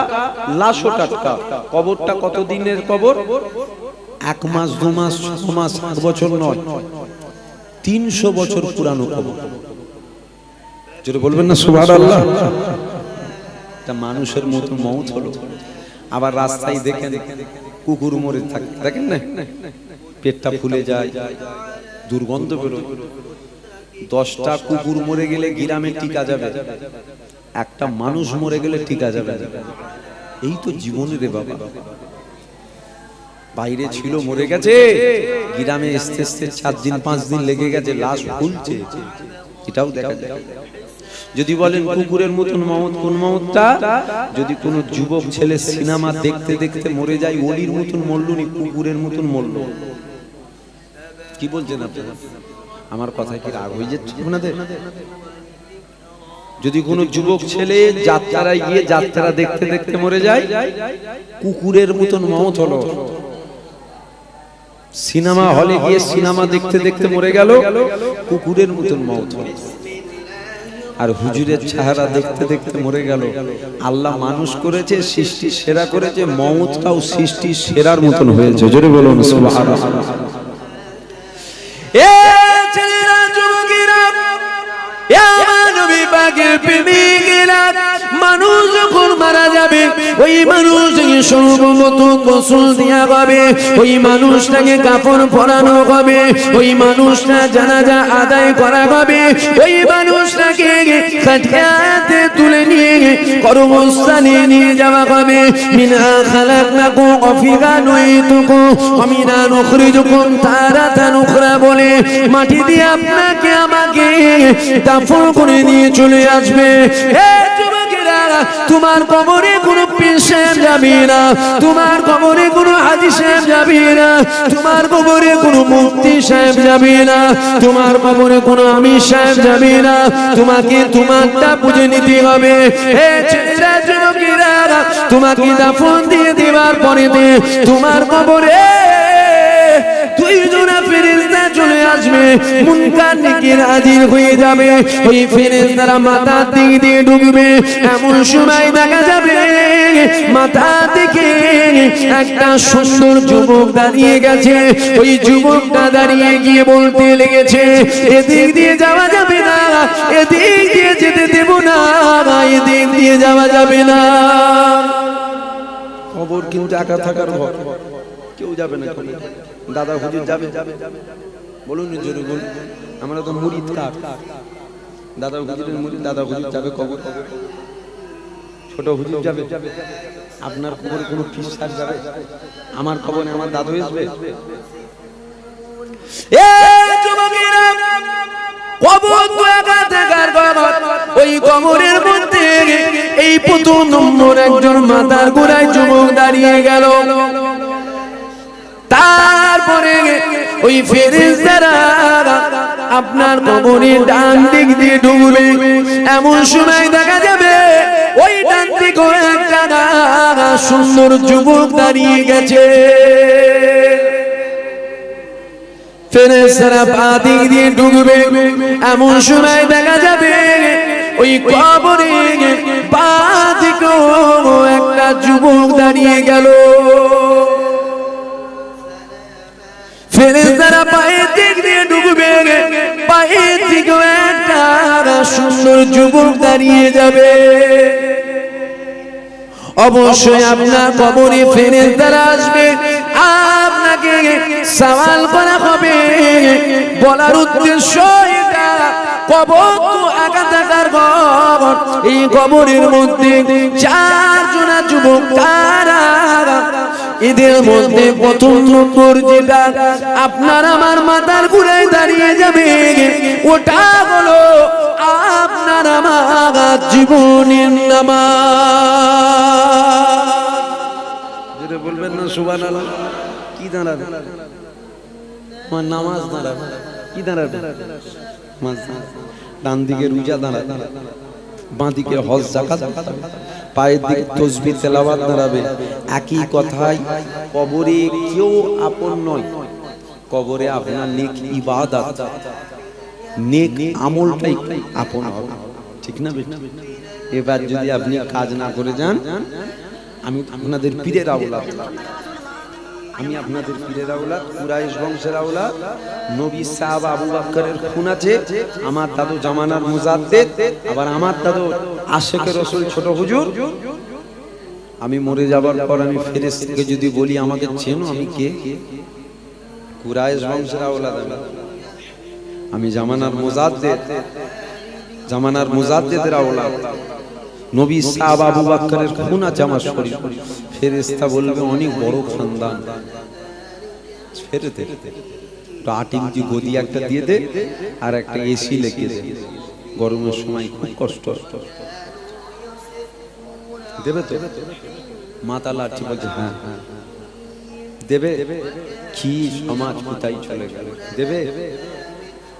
লাশও টাটকা। কবরটা কত দিনের কবর? 1 মাস 2 মাস 6 মাস 7 বছর নয়, 300 বছর পুরানো কবর। যদি বলবেন না সুবহানাল্লাহ। এটা মানুষের মতো মওত হলো। আবার রাস্তায় দেখেন কুকুর মরে থাকে, দেখেন না, পেটটা ফুলে যায়, দুর্গন্ধ বেরোয়। 10টা কুকুর মরে গেলে গ্রামে টিকা যাবে, একটা মানুষ মরে গেলে টিকা যাবে। এই তো জীবনের রে বাবা। বাইরে ছিল মরে গেছে, গ্রামে আসতে আসতে 4 দিন 5 দিন লেগে গেছে, লাশ ফুলছে, এটাও দেখা যায়। যদি বলেন কুকুরের মতন মওত কোন মওতটা? যদি কোন যুবক ছেলে সিনেমা দেখতে দেখতে মরে যায়, ওলির মতন মরল নি, কুকুরের মতন মরল। কি বলছেন আপনারা? আমার কথায় কি রাগ হয়ে যাচ্ছে আপনাদের? যদি কোন যুবক ছেলে যাত্রায় গিয়ে যাত্রা দেখতে দেখতে মরে যায়, কুকুরের মতন মওত হলো। সিনেমা হলে গিয়ে সিনেমা দেখতে দেখতে মরে গেল, কুকুরের মতন মওত হলো। আর হুজুরের চেহারা দেখতে দেখতে মরে গেল। আল্লাহ মানুষ করেছে, সৃষ্টি সেরা করেছে, মওতটাও সৃষ্টি সেরার মতন হয়েছে। জোরে বলুন সুবহানাল্লাহ। এ ছেলেরা, যুবকেরা, এ আমার নবী পাকের প্রেমিকেরা, মানুষ যখন মারা যাবে, ওই মানুষটাকে সর্বপ্রথম গোসল দেয়া হবে, ওই মানুষটাকে কাফন পরানো হবে, ওই মানুষটা জানাজা আদায় করা হবে, ওই মানুষটাকে খাটিয়াতে তুলে নিয়ে কর্মস্থানে নিয়ে যাওয়া হবে। মিনহা খালাকনাকুম ওয়া ফিহা নুঈতুকুম ওয়া মিনহা নুখরিজুকুম তারাতান উখরা বলে মাটি দিয়ে আপনাকে আমাকে দাফন করে নিয়ে চলে আসবে। হে যুবকেরা, তোমার কবরে কোনো পীর সাহেব যাবে না, তোমার কবরে কোনো হাজী সাহেব যাবে না, তোমার কবরে কোনো মুফতি সাহেব যাবে না, তোমার কবরে কোনো আমির সাহেব যাবে না, তোমাকে তোমারটা বুঝে নিতে হবে। হে ছেলেরা, যুবকেরা, তোমাকে দাফন দিয়ে দেওয়ার পরে তোমার কবরে 2 জোড়া ফেরেশতা চলে আসবে, মুনকার নেকির হাজির হয়ে যাবে। ওই ফেরেশতারা মাথা দিক দিয়ে ঢুকবে, এমন সময় দেখা যাবে মাথা থেকে একটা সুন্দর যুবক দাঁড়িয়ে গেছে। ওই যুবকটা দাঁড়িয়ে গিয়ে বলতে লেগেছে, এদিক দিয়ে যাওয়া যাবে না, এদিক দিয়ে যেতে দেব না, এদিক দিয়ে যাওয়া যাবে না। কবর কিন্তু একা থাকার ঘর, কেউ যাবে না। দাদা হুজুর যাবে, বলুন জোরে বলুন। আমরা তো মুরিদ কার? দাদা হুজুরের মুরিদ। দাদা হুজুর যাবে কবর, ছোট হুজুর যাবে। আপনার কবরে কোনো পীর সাহেব যাবে? আমার কবরে আমার দাদু আসবে? কবর তো একা থাকার ঘর, ওই কবরের মধ্যে এই প্রথম নম্বর একজন মাথার গোড়ায় যুবক দাঁড়িয়ে গেল। তারপরে ওই ফেরেশতারা আপনার কবরের ডান দিক দিয়ে ঢুকবে। এমন সময় দেখা যাবে ওই ডান দিকে একটা সুন্দর যুবক দাঁড়িয়ে গেছে। ফেরেশতারা পা দিক দিয়ে ঢুকবে। এমন সময় দেখা যাবে ওই কবরে পা দিকে একটা যুবক দাঁড়িয়ে গেল। ফেরেশতারা পায়ের দিক দিয়ে ঢুকবে, পায়ের দিকে একটা সুন্দর যুবক দাঁড়িয়ে যাবে। অবশ্যই আপনার কবরে ফেরেশতারা আসবে, আপনাকে সওয়াল করা হবে। বলার উদ্দেশ্য এটা, কবর তো একা থাকার ঘর, এই কবরের মধ্যে চারজন যুবক কারা? এদের মধ্যে প্রথম নম্বর যেটা আপনার আমার মাথার গোড়ায় দাঁড়িয়ে যাবে, ওটা হলো আপনার আমার জীবনের নামাজ। যেটা বলবেন না সুবহানাল্লাহ। কি দাঁড়াবে? আমার নামাজ দাঁড়াবে। কি দাঁড়াবে? ডান দিকে রোজা দাঁড়াবে, বাঁ দিকে হজ যাকাত, পায়ের দিকে তাসবিহ তেলাওয়াত দাঁড়াবে। একই কথাই কবরে কেউ আপন নয়, কবরে আপনার নেক ইবাদত, নেক আমলটাই আপন হবে, ঠিক না? এবার যদি আপনি কাজ না করে যান, আমি আপনাদের পীরের আওলাদ, আমি আপনাদের পীরের আওলাদ, কুরাইশ বংশের আওলাদ, নবী সাহাব আবু বকরের খুন আছে, আমার দাদু জামানার মুজাদ্দিদ, আবার আমার দাদু আশিকে রাসূল ছোট হুজুর। আমি মরে যাবার পর আমি ফেরেশতাকে যদি বলি আমাকে চেনো, আমি কে? কুরাইশ বংশের আওলাদ আমি জামানার মুজাদ্দিদ, জামানার মুজাদ্দিদের আওলাদ। নবী সাহাব আবু বকরের খুন আছে আমার শরীর। ফেরেশতা বলবে অনেক বড় খানদান, ফেরেতে 8 ইঞ্চি গদি একটা দিয়ে দে, আর একটা এসি লেগে দে, গরমের সময় খুব কষ্ট দেবে তো? মাথা লাঠি বলছে হ্যাঁ দেবে। কি সমাজ কোথায় চলে গেল? দেবে।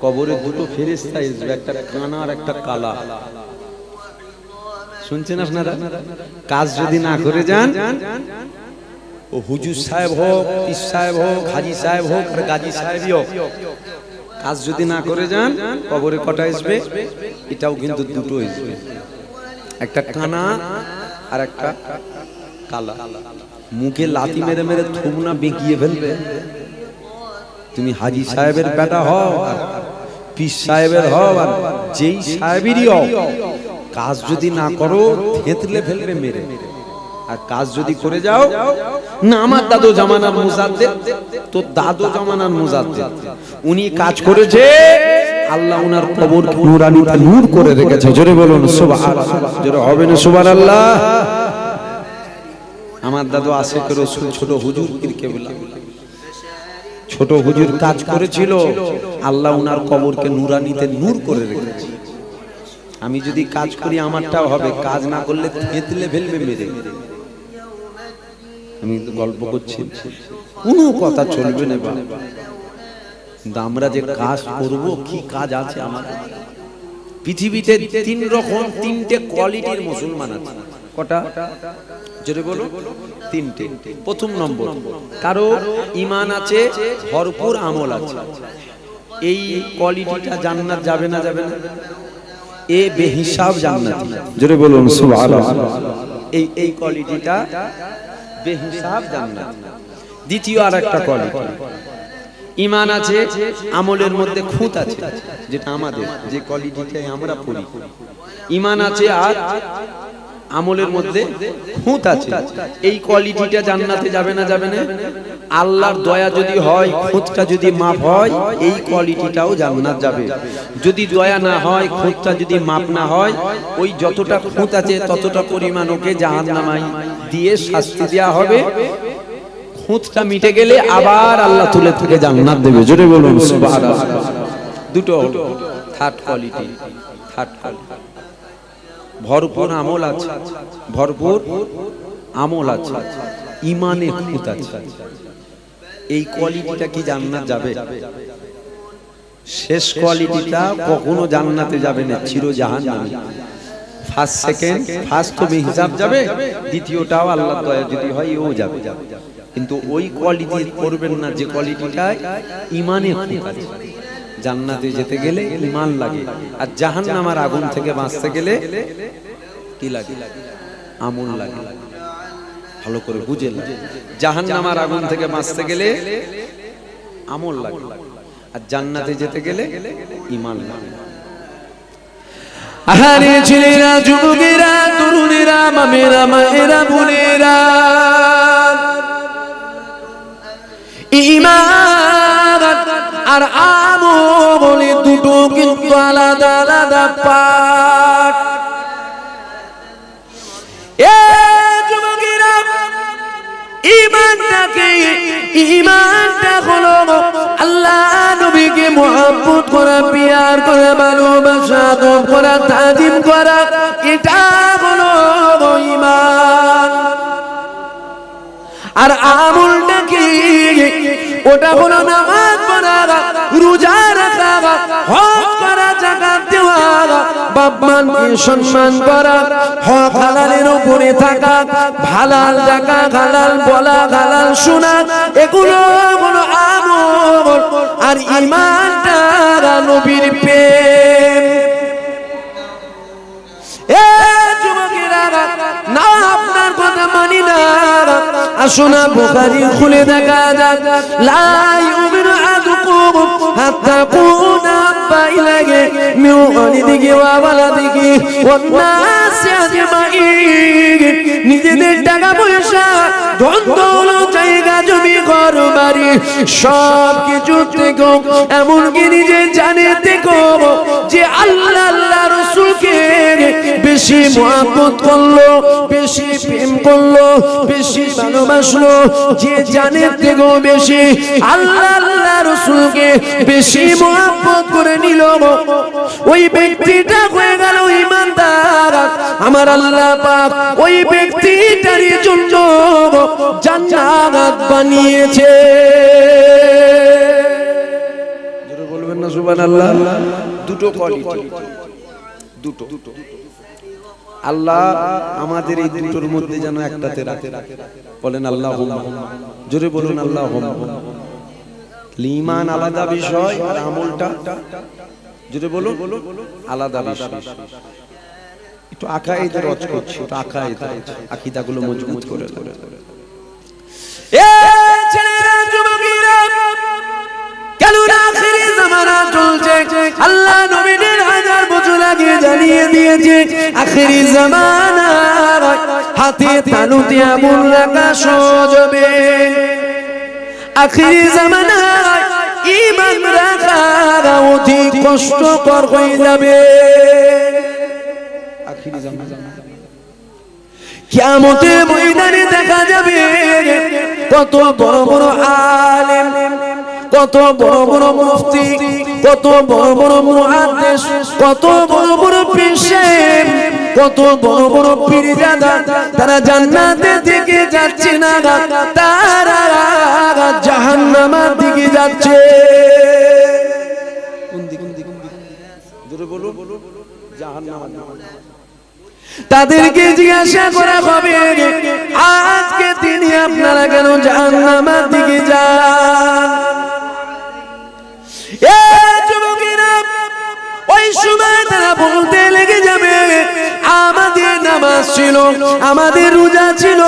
কবরে দুটো ফেরেশতা আসবে, একটা কানা আর একটা কালা। শুনছেন আপনারা? কাজ যদি না করে যান, ও হুজুর সাহেব হোক, পীর সাহেব হোক, হাজী সাহেব হোক, আর গাজী সাহেবই হোক, কাজ যদি না করে যান, কবরে কটা আসবে? এটাও কিন্তু দুটো আসবে, একটা কানা আর একটা কালা। মুখে লাথি মেরে মেরে থুবনা বেঁকিয়ে ফেলবে। তুমি হাজী সাহেবের বেটা হও, আর পীর সাহেবের হও, আর যেই সাহেবেরই হও, কাজ যদি না করো থেতলে ফেলবে মেরে। আর কাজ যদি করে যাও না, আমার দাদু জামানার মুজাদ্দিদ, তো দাদু জামানার মুজাদ্দিদ, উনি কাজ করেছে, আল্লাহ উনার কবর নূরানিতে নূর করে রেখেছে। জোরে বলুন সুবহানাল্লাহ। জোরে হবে না সুবহানাল্লাহ? আমার দাদু আশিকে রাসূল ছোট হুজুর পীরকে বলা, ছোট হুজুর কাজ করেছিল, আল্লাহ উনার কবরকে নূরানিতে নূর করে রেখেছে। আমি যদি কাজ করি আমারটাও হবে, কাজ না করলে থেতলে ফেলবে মেরে। আমি তো গল্প করছি, কোনো কথা চলবে না বাবা। আমরা যে কাজ করব, কি কাজ আছে আমার? পৃথিবীতে 3 রকম, 3টে কোয়ালিটির মুসলমান আছে। কটা? জোরে বলো। 3টে। প্রথম নম্বর, কারো ঈমান আছে, ভরপুর আমল আছে, এই কোয়ালিটিটা জান্নাত যাবে না? যাবে না। এ বেহিসাব জান্নাতি। জোরে বলুন সুবহানাল্লাহ। এই কোয়ালিটিটা বেহিসাব জান্নাতি। দ্বিতীয় আরেকটা কোয়ালিটি, ঈমান আছে, আমলের মধ্যে খুঁত আছে, যেটা আমাদের, যে কোয়ালিটিটাই আমরা পড়ি। ঈমান আছে আর আমলের মধ্যে খুঁত আছে। এই কোয়ালিটিটা জান্নাতে যাবে না, যাবে না? আল্লাহর দয়া যদি হয়, খুঁতটা যদি মাপ হয়, এই কোয়ালিটিটাও জান্নাত যাবে। যদি দয়া না হয়, খুঁতটা যদি মাপ না হয়, ওই যতটা খুঁত আছে ততটা পরিমাণ ওকে জাহান্নামায় দিয়ে শাস্তি দেওয়া হবে। খুঁতটা মিটে গেলে আবার আল্লাহ তুলে থেকে জান্নাত দেবে। জোরে বলুন সুবহানাল্লাহ। দুটো থার্ড কোয়ালিটি, থার্ড কোয়ালিটি। ভরপুর আমল আছে, ভরপুর আমল আছে, ইমানে খুঁত আছে। এই কোয়ালিটিটা কি জান্নাত যাবে? শেষ কোয়ালিটিটা কখনো জান্নাতে যাবে না, চির জাহান্নামে। ফার্স্ট সেকেন্ড, ফার্স্ট তো হিসাব যাবে, দ্বিতীয়টাও আল্লাহর দয়া যদি হয় এও যাবে। কিন্তু ওই কোয়ালিটি করবেন না যে কোয়ালিটিটায় ইমানে খুঁত আছে। জান্নাতে যেতে গেলে ঈমান লাগে, আর জাহান্নামের আগুন থেকে বাঁচতে গেলে কি লাগে? আমল লাগে। ভালো করে বুঝেন, জাহান্নামের আগুন থেকে বাঁচতে গেলে আমল লাগে, আর জান্নাতে যেতে গেলে ঈমান লাগে। আহারে ছেলেরা, যুবকেরা, তরুণেরা, মামেরা, মায়েরা, বোনেরা, ঈমান আর আমল দুটো কিন্তু আলাদা আলাদা পাঠ। এ যুবকেরা, ঈমানটা হলো আল্লাহ নবীকে মুহাব্বত করা, পিয়ার করা, ভালোবাসা করা, তাজিম করা, এটা হলো ঈমান। আর আমলটা কি? ওটা হলো নামাজ পড়া, রোজা রাখা, হজ করা, যাকাত দেওয়া, বাপ মাকে সম্মান করা, হক হালালের উপরে থাকা, হালাল টাকা, হালাল বলা, হালাল শোনা, এগুলো হলো আমল। আর ঈমানটা নবীর প্রেম। এ যুবকেরা, না আপনার কথা মানি না, আসুন বুখারী খুলে দেখা যাক। লা ইউমিনু আহাদুকুম হাত্তা কুনা আহাব্বা ইলাইহি মিন ওয়ালিদিহি ওয়া ওয়ালাদিহি ওয়ান নাসি আজমাইন। নিজেদের টাকা পয়সা, ধন দৌলত, জায়গা জমি, ঘর বাড়ি, সব কিছু থেকে, এমনকি নিজের জানের থেকে যে আল্লাহ আল্লাহ রাসূলকে বেশি মুহাব্বত করলো, বেশি প্রেম করলো, বেশি ভালোবাসলো, যে জানের থেকেও বেশি আল্লাহ আল্লাহ রাসূলকে বেশি মুহাব্বত করে নিল, ওই ব্যক্তিটা হয়ে গেল ঈমানদার। আমার আল্লাহ পাক ওই ব্যক্তিটারই জন্য জান্নাত বানিয়েছে। জোরে বলবেন না সুবহানাল্লাহ। দুটো কোয়ালিটি, দুটো। আল্লাহ আমাদের এই দুটোর মধ্যে যেন একটাতে রাখে। বলেন আল্লাহুম্মা। জোরে বলুন আল্লাহুম্মা। ঈমান আলাদা বিষয়, আর আমলটা জোরে বলুন আলাদা বিষয়। একটু আকায়েদের রচ করছি, একটু আকীদাগুলো মজবুত করে। এ ছেলেরা, যুবকেরা, কেন আখিরি জামানা চলছে? আল্লাহ নবীদের হাজার বছর আগে জানিয়ে দিয়েছে আখিরি জামানা হাতে তালুতে আগুন রাখা সহজ হবে। আখিরি জামানা ঈমান রাখা অতি কষ্টকর হয়ে যাবে। আখিরি জামানা কিয়ামতের ময়দানে দেখা যাবে কত বড় বড় আলেম, কত বড় বড় মুফতি, কত বড় বড় মুহাদ্দিস, কত বড় বড় পীর, কত বড় বড় পীরজাদা, তারা জান্নাতের দিকে যাচ্ছে না, তারা জাহান্নামের দিকে যাচ্ছে। কোন দিকে? জোরে বলুন জাহান্নাম। তাদেরকে জিজ্ঞাসা করা হবে, আজকে তিনি আপনারা কেন জাহান্নামের দিকে যান? এ যুবকেরা, ওই সময় তারা বলতে লেগে যাবে, আমাদের নামাজ ছিল, আমাদের রোজা ছিল,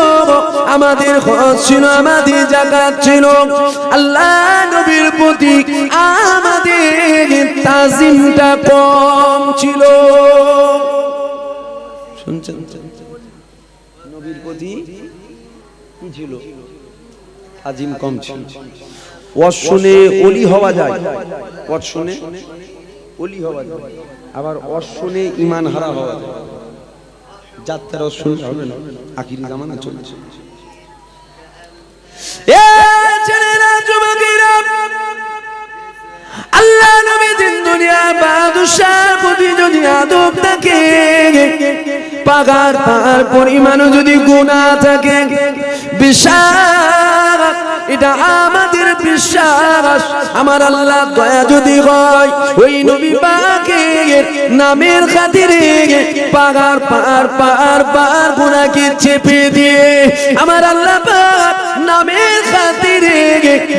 আমাদের হজ ছিল, আমাদের যাকাত ছিল, আল্লাহ নবীর প্রতি আমাদের তাজিমটা কম ছিল। শুনছেন? প্রতি কি ছিল? আজিম কম ছিল। ওয়াজ শুনে ওলি হওয়া যায়, ওয়াজ শুনে ওলি হওয়া যায়, আবার ওয়াজ শুনে ঈমান হারা হওয়া যায়। যাত্রা শুনলে হবে না, আখিরি জামানা চলছে। এ ছেলেরা, যুবকেরা, আল্লাহ নবী দিন দুনিয়া বাদশাহ প্রতি যদি আদব থাকে, পাগার পাহাড় পরিমাণ যদি গুনাহ থাকে, বিশ্বাস, এটা আমাদের বিশ্বাস, আমার আল্লাহ দয়া যদি হয়, ওই নবী পাকের নামের খাতিরে পাগার পাহাড় গুনাহকে চেপে দিয়ে আমার আল্লাহ পাক নামের খাতিরে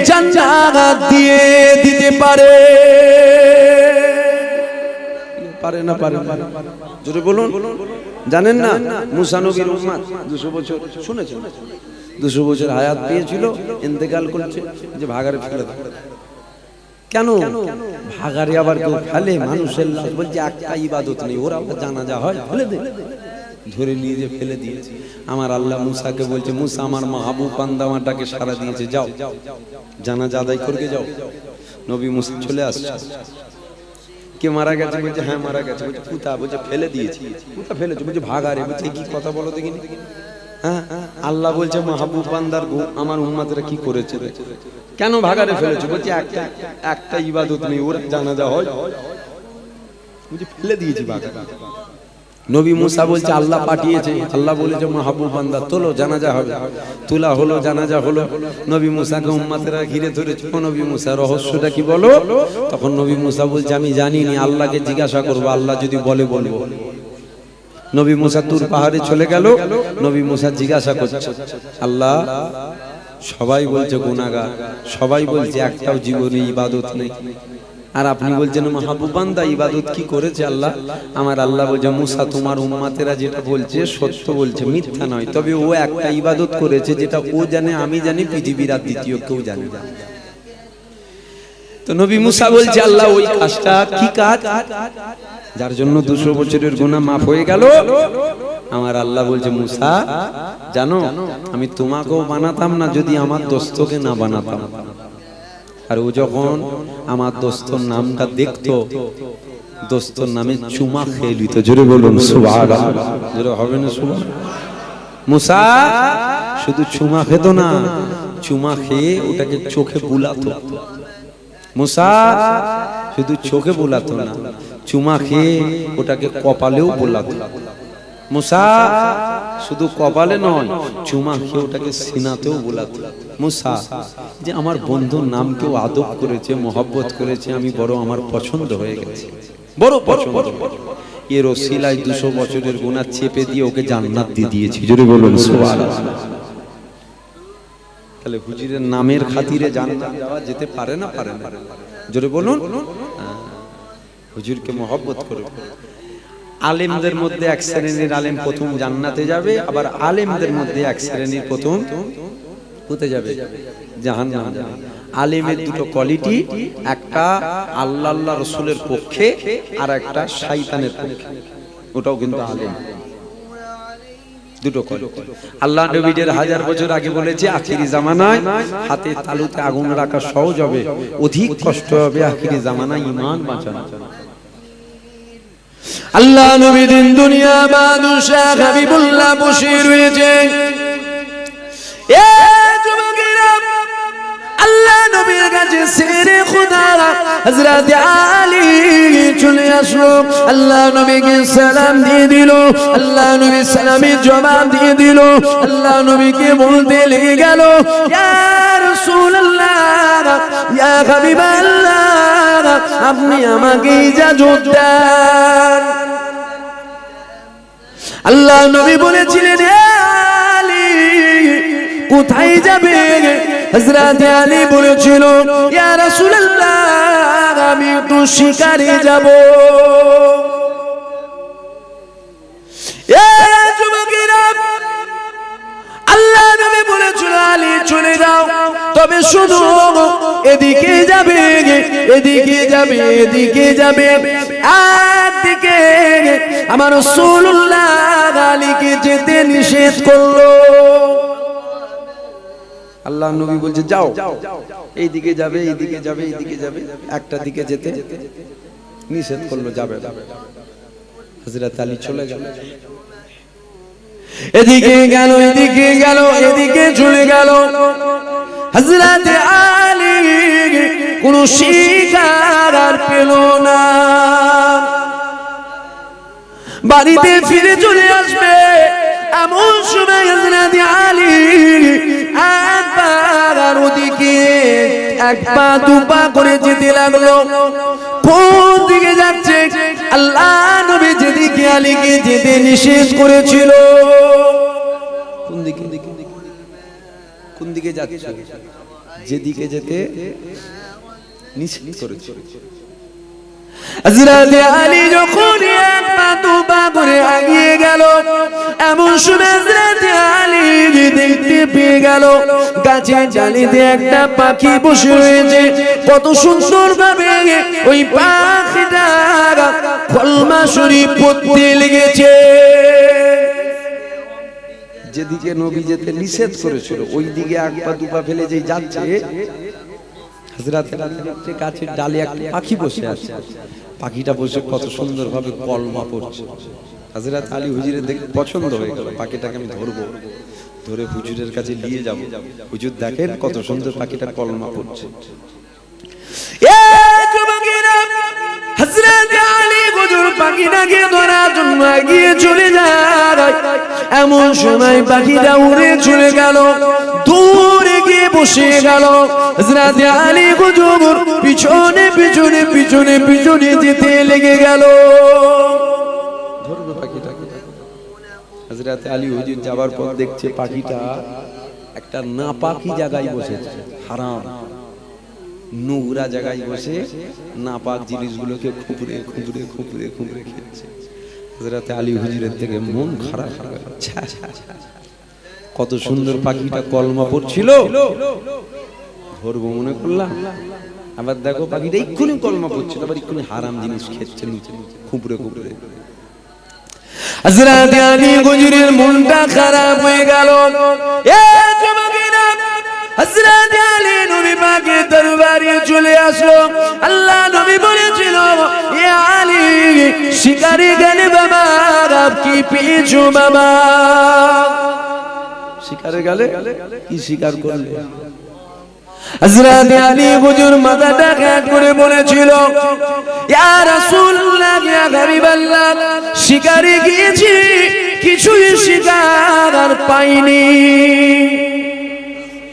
জান্নাত দিয়ে দিতে পারে। পারে না? পারে। জোরে বলুন। জানেন না মুসা নবীর উম্মত 200 বছর, শুনেছেন? 200 বছর হায়াত পেয়েছিল, ইন্তেকাল করছে, যে ভাগারে ফেলে দাও। কেন ভাগারে আবার কেউ ফেলে? মানুষের লাশ, বলছে একটা ইবাদত নেই, ওরা জানাজা হয় ফেলে দে, ধরে নিয়ে যে ফেলে দিয়েছে। আমার আল্লাহ মুসাকে বলছে, মুসা আমার মাহবুব বান্দা আমাটাকে সারা দিয়েছে, যাও জানাজা আদায় করকে যাও। নবী মুসা চলে আসছে। কে মারা গেছে? বলছে হ্যাঁ মারা গেছে। বলছে কুতা? বলছে ফেলে দিয়েছি। কুতা ফেলেছে? বলছে ভাগারে। বলছে কি কথা বলো দেখিনি? হ্যাঁ, আল্লাহ বলছে মাহবুব বান্দার আমার উম্মতরা কি করেছে? কেন ভাগারে ফেলেছে? বলছে একটা ইবাদত নেই, ওরা জানাজা হয়, বলছে ফেলে দিয়েছি ভাগারে। নবী মুসা বলছে আল্লাহ পাঠিয়েছে, আল্লাহ বলেছে মাহবুব বান্দা তোলো, জানাজা হবে। তোলা হলো, জানাজা হলো। নবী মুসাকে উম্মতেরা ঘিরে ধরেছে। নবী মুসা রহস্যটা কি বলো? তখন নবী মুসা বলছে আমি জানিনি, আল্লাহকে জিজ্ঞাসা করবো, আল্লাহ যদি বলে বলবো। নবী মুসা তুর পাহাড়ে চলে গেল। নবী মুসা জিজ্ঞাসা করছে, আল্লাহ সবাই বলছে গুনাহগার, সবাই বলছে একটাও জীবনে ইবাদত নেই, আর আপনি বলছেন মাহবুব বান্দা ইবাদত কি করেছে আল্লাহ? আমার আল্লাহ বলছে মুসা তোমার উম্মতেরা যেটা বলছে সত্য বলছে, মিথ্যা নয়, তবে ও একটা ইবাদত করেছে যেটা ও জানে, আমি জানি, পৃথিবীর আর দ্বিতীয় কেউ জানে না। তো নবী মুসা বলছে আল্লাহ ওই কাজটা কি কাজ যার জন্য 200 বছরের গুনাহ মাফ হয়ে গেল? আমার আল্লাহ বলছে মুসা জানো আমি তোমাকেও বানাতাম না যদি আমার দোস্তকে না বানাতাম। আর ও যখন আমার দোস্তর নামটা দেখতো, দোস্তর নামে চুমা খেয়ে নিত। জোরে বলুন সুবহানাল্লাহ। জোরে হবে না সুবহানাল্লাহ? মুসা শুধু চুমা খেত না, চুমা খেয়ে ওটাকে চোখে বুলাতো। মুসা শুধু চোখে বুলাতো না, চুমা খেয়ে ওটাকে কপালেও বুলাতো। মুসা শুধু কপালে নয়, চুমা খেয়ে ওটাকে সিনাতেও বুলাতো। মুসা যে আমার বন্ধুর নাম কেউ আদব করেছে, মহব্বত করেছে, আমি বড় আমার পছন্দ হয়ে গেছে, বড় পছন্দ। এর ওসিলায় 200 বছরের গুনাহ চেপে দিয়ে ওকে জান্নাত দিয়ে দিয়েছি। জোরে বলুন সুবহানাল্লাহ। তাহলে হুজুরের নামের খাতিরে জান্নাত যাওয়া যেতে পারে না? পারে না? জোরে বলুন। হুজুরকে মহব্বত করে। আলেমদের মধ্যে এক শ্রেণীর আলেম প্রথম জান্নাতে যাবে, আবার আলেমদের মধ্যে এক শ্রেণীর প্রথম হতে যাবে জাহান্নামে যাবে। আলেমের দুটো কোয়ালিটি, একটা আল্লাহ রাসূলের পক্ষে আর একটা শয়তানের পক্ষে, ওটাও কিন্তু আলেম। দুটো কোয়ালিটি। আল্লাহ নবীদের 1000 বছর আগে বলেছে আখিরি জামানায় হাতে তালুতে আগুন রাখা সহজ হবে, অধিক কষ্ট হবে আখিরি জামানায় ঈমান বাঁচানো। আল্লাহ নবী দিন দুনিয়া বাদশাহ হাবিবুল্লাহ বসে রয়েছে। এ যুবকেরা, আল্লাহ নবীর কাছে শেরে খোদা হযরত আলী চলে আসলো। আল্লাহ নবীকে সালাম দিয়ে দিল। আল্লাহ নবী সালামের জবাব দিয়ে দিল। আল্লাহ নবীকে বলতে লেগে গেল, ইয়া রাসূলুল্লাহ, ইয়া হাবিবাল্লাহ, আপনি আমাকে ইজাজত দেন। আল্লাহ নবী বলেছিলেন, আলী কোথায় যাবে? হযরত আলী বলেছিল, ইয়া রাসূলুল্লাহ, আমি একটু শিকারে যাব। এ যুবকেরা, আল্লাহ নবী বলেছিল আলী চলে যাও, তবে শুধু এদিকে যাবে, এদিকে যাবে, এদিকে যাবে, একদিকে আমার রাসূলুল্লাহ আলীকে যেতে নিষেধ করলো। আল্লাহ নবী বলছে যাও, এইদিকে যাবে, এইদিকে যাবে, এইদিকে যাবে, একটা দিকে যেতে নিষেধ করলো, যাবে না। হযরত আলী চলে গেল, এদিকে গেল, এদিকে গেল, এদিকে চলে গেল। হযরত আলী কোন শিকার আর পেল না। বাড়িতে ফিরে চলে আসবে এমন সময় হযরত আলী একবার আর ওদিকে এক পা দু পা করে যেতে লাগলো। কোন দিকে যাচ্ছে? আল্লাহ নবী যেদিকে আলীকে যেতে নিষেধ করেছিল। কোন দিকে, কোন দিকে যাচ্ছে? যেদিকে যেতে নিষেধ করেছে। হযরত আলী যখন এক পা দু পা করে এগিয়ে গেল, এমন সময় হযরত আলী দেখতে পেয়ে গেল গাছের ডালিতে একটা পাখি বসে রয়েছে। কত সুন্দর ভাবে ওই পাখিটা কলমা শরীফ পড়তে লেগেছে। যেদিকে নবী যেতে নিষেধ করেছিল ওই দিকে এক পা দু পা ফেলে যেই যাচ্ছে, হযরত আলী গাছের ডালে একটা পাখি বসে আছে। পাখিটা বসে কত সুন্দর ভাবে কলমা পড়ছে। হযরত আলী হুজুরের দেখে পছন্দ হয়ে গেল, পাখিটাকে আমি ধরবো, ধরে হুজুরের কাছে নিয়ে যাব। হুজুর দেখেন কত সুন্দর পাখিটা কলমা পড়ছে। হযরত আলী হুজুর পাখিটাকে ধরার জন্য এগিয়ে চলে যায়। এমন সময় পাখিটা উড়ে চলে গেল, দূরে গিয়ে বসে গেল। হযরত আলী হুজুর পিছনে পিছনে পিছনে পিছনে যেতে লেগে গেল। ধরবে পাখিটাকে। হযরত আলী হুজুর যাবার পর দেখছে পাখিটা একটা নাপাকি জায়গায় বসেছে, হারাম নোংরা জায়গায় বসে নাপাক জিনিসগুলোকে খুঁপড়ে খুঁপড়ে খুঁপড়ে খুঁপড়ে খেচ্ছে। হযরত আলী হুজুরের থেকে মন খারাপ হয়ে গেল। কত সুন্দর পাখিটা কলমা পড়ছিল, ধরবো মনে করলাম, আবার দেখো পাখিটা এক্ষুনি কলমা পড়ছিল, আবার এক্ষুনি হারাম জিনিস খেচ্ছে নিচে খুঁপড়ে খুঁপড়ে। হযরত আলী হুজুরের মনটা খারাপ হয়ে গেল। এ যুবকেরা, হযরত আলী নবী পাকের দরবারে চলে আসলো। আল্লাহ নবী বলেছিল, এ আলী শিকারে গেলে বাবা আপ কি পেয়েছো বাবা? শিকারে গেলে কি শিকার করলে? হযরত আলী হুজুর মাথাটা কাট করে বলেছিল, ইয়া রাসূলুল্লাহ, ইয়া হাবিবাল্লাহ, শিকারে গিয়েছি, কিছুই শিকার আর পাইনি।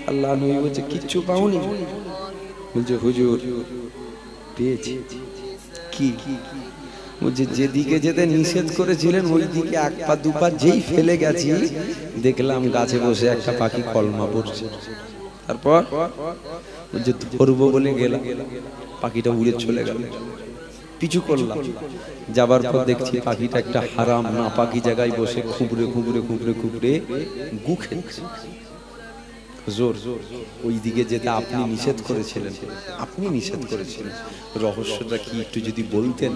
আল্লাহ নবী বলছে কিচ্ছু পাওনি? বলছে হুজুর পেয়েছি। কি? বলছে যেদিকে যেতে নিষেধ করেছিলেন ওই দিকে এক পা দু পা যেই ফেলে গেছি, দেখলাম গাছে বসে একটা পাখি কলমা পড়ছে। তারপর বলছে ধরবো বলে গেলাম, পাখিটা উড়ে চলে গেল। পিছু করলাম, যাবার পর দেখছি পাখিটা একটা হারাম না পাখি জায়গায় বসে খুঁপড়ে খুঁপড়ে খুঁপড়ে খুঁপড়ে গু খেচ্ছে। জোর ওই দিকে যেতে আপনি নিষেধ করেছিলেন, আপনি নিষেধ করেছিলেন, রহস্যটা কি একটু যদি বলতেন?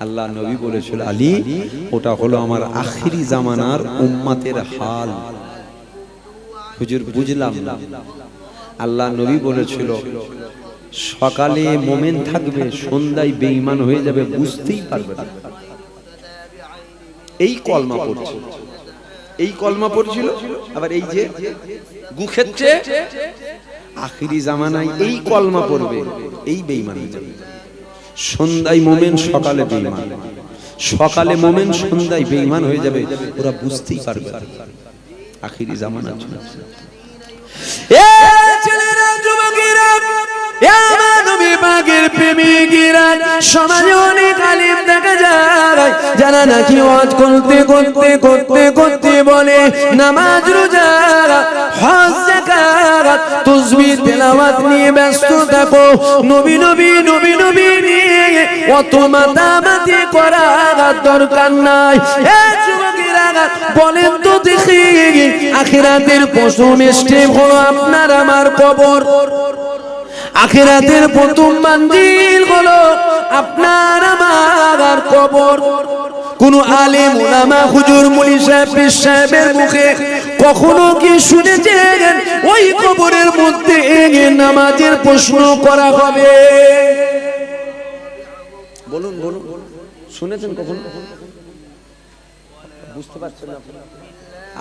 আল্লাহ নবী বলেছিল, আলী ওটা হলো আমার আখিরি জামানার উম্মতের হাল। হুজুর বুঝলাম না। আল্লাহ নবী বলেছিল সকালে মোমেন থাকবে, সন্ধ্যায় বেঈমান হয়ে যাবে, বুঝতেই পারবে না। এই কলমা পড়ছে, এই কলমা পড়ছিল, আবার এই যে গু খেচ্ছে, আখিরি জামানায় এই কলমা পড়বে, এই বেঈমান হয়ে যাবে। সন্ধ্যায় মোমেন, সকালে বেঈমান, সকালে মোমেন, সন্ধ্যায় বেঈমান হয়ে যাবে, ওরা বুঝতেই পারবে না। আখিরি জামানা চলছে। এ ছেলেরা, যুবকেরা, এ আমার নবী পাকের প্রেমিকেরা, সমাজে অনেক আলেম দেখা যায় যারা নাকি ওয়াজ করতে করতে করতে করতে বলে নামাজ রোজা হজ যাকাত তাসবিহ তেলাওয়াত নিয়ে ব্যস্ত থাকো, নবী নবী নবী নবী নিয়ে অত মাতামাতি করার দরকার নাই। এ যুবকেরা, বলেন তো দেখি আখিরাতের প্রথম স্টেপ হলো আপনার আমার কবর। আখিরাতের প্রথম মঞ্জিল হলো আপনার আমার কবর। কোন আলেম উলামা হুজুর মুলি সাহেব পীর সাহেবের মুখে কখনো কি শুনেছেন ওই কবরের মধ্যে নামাজের প্রশ্ন করা হবে? বলুন বলুন, শুনেছেন কখনো? বুঝতে পারছেন না আপনারা?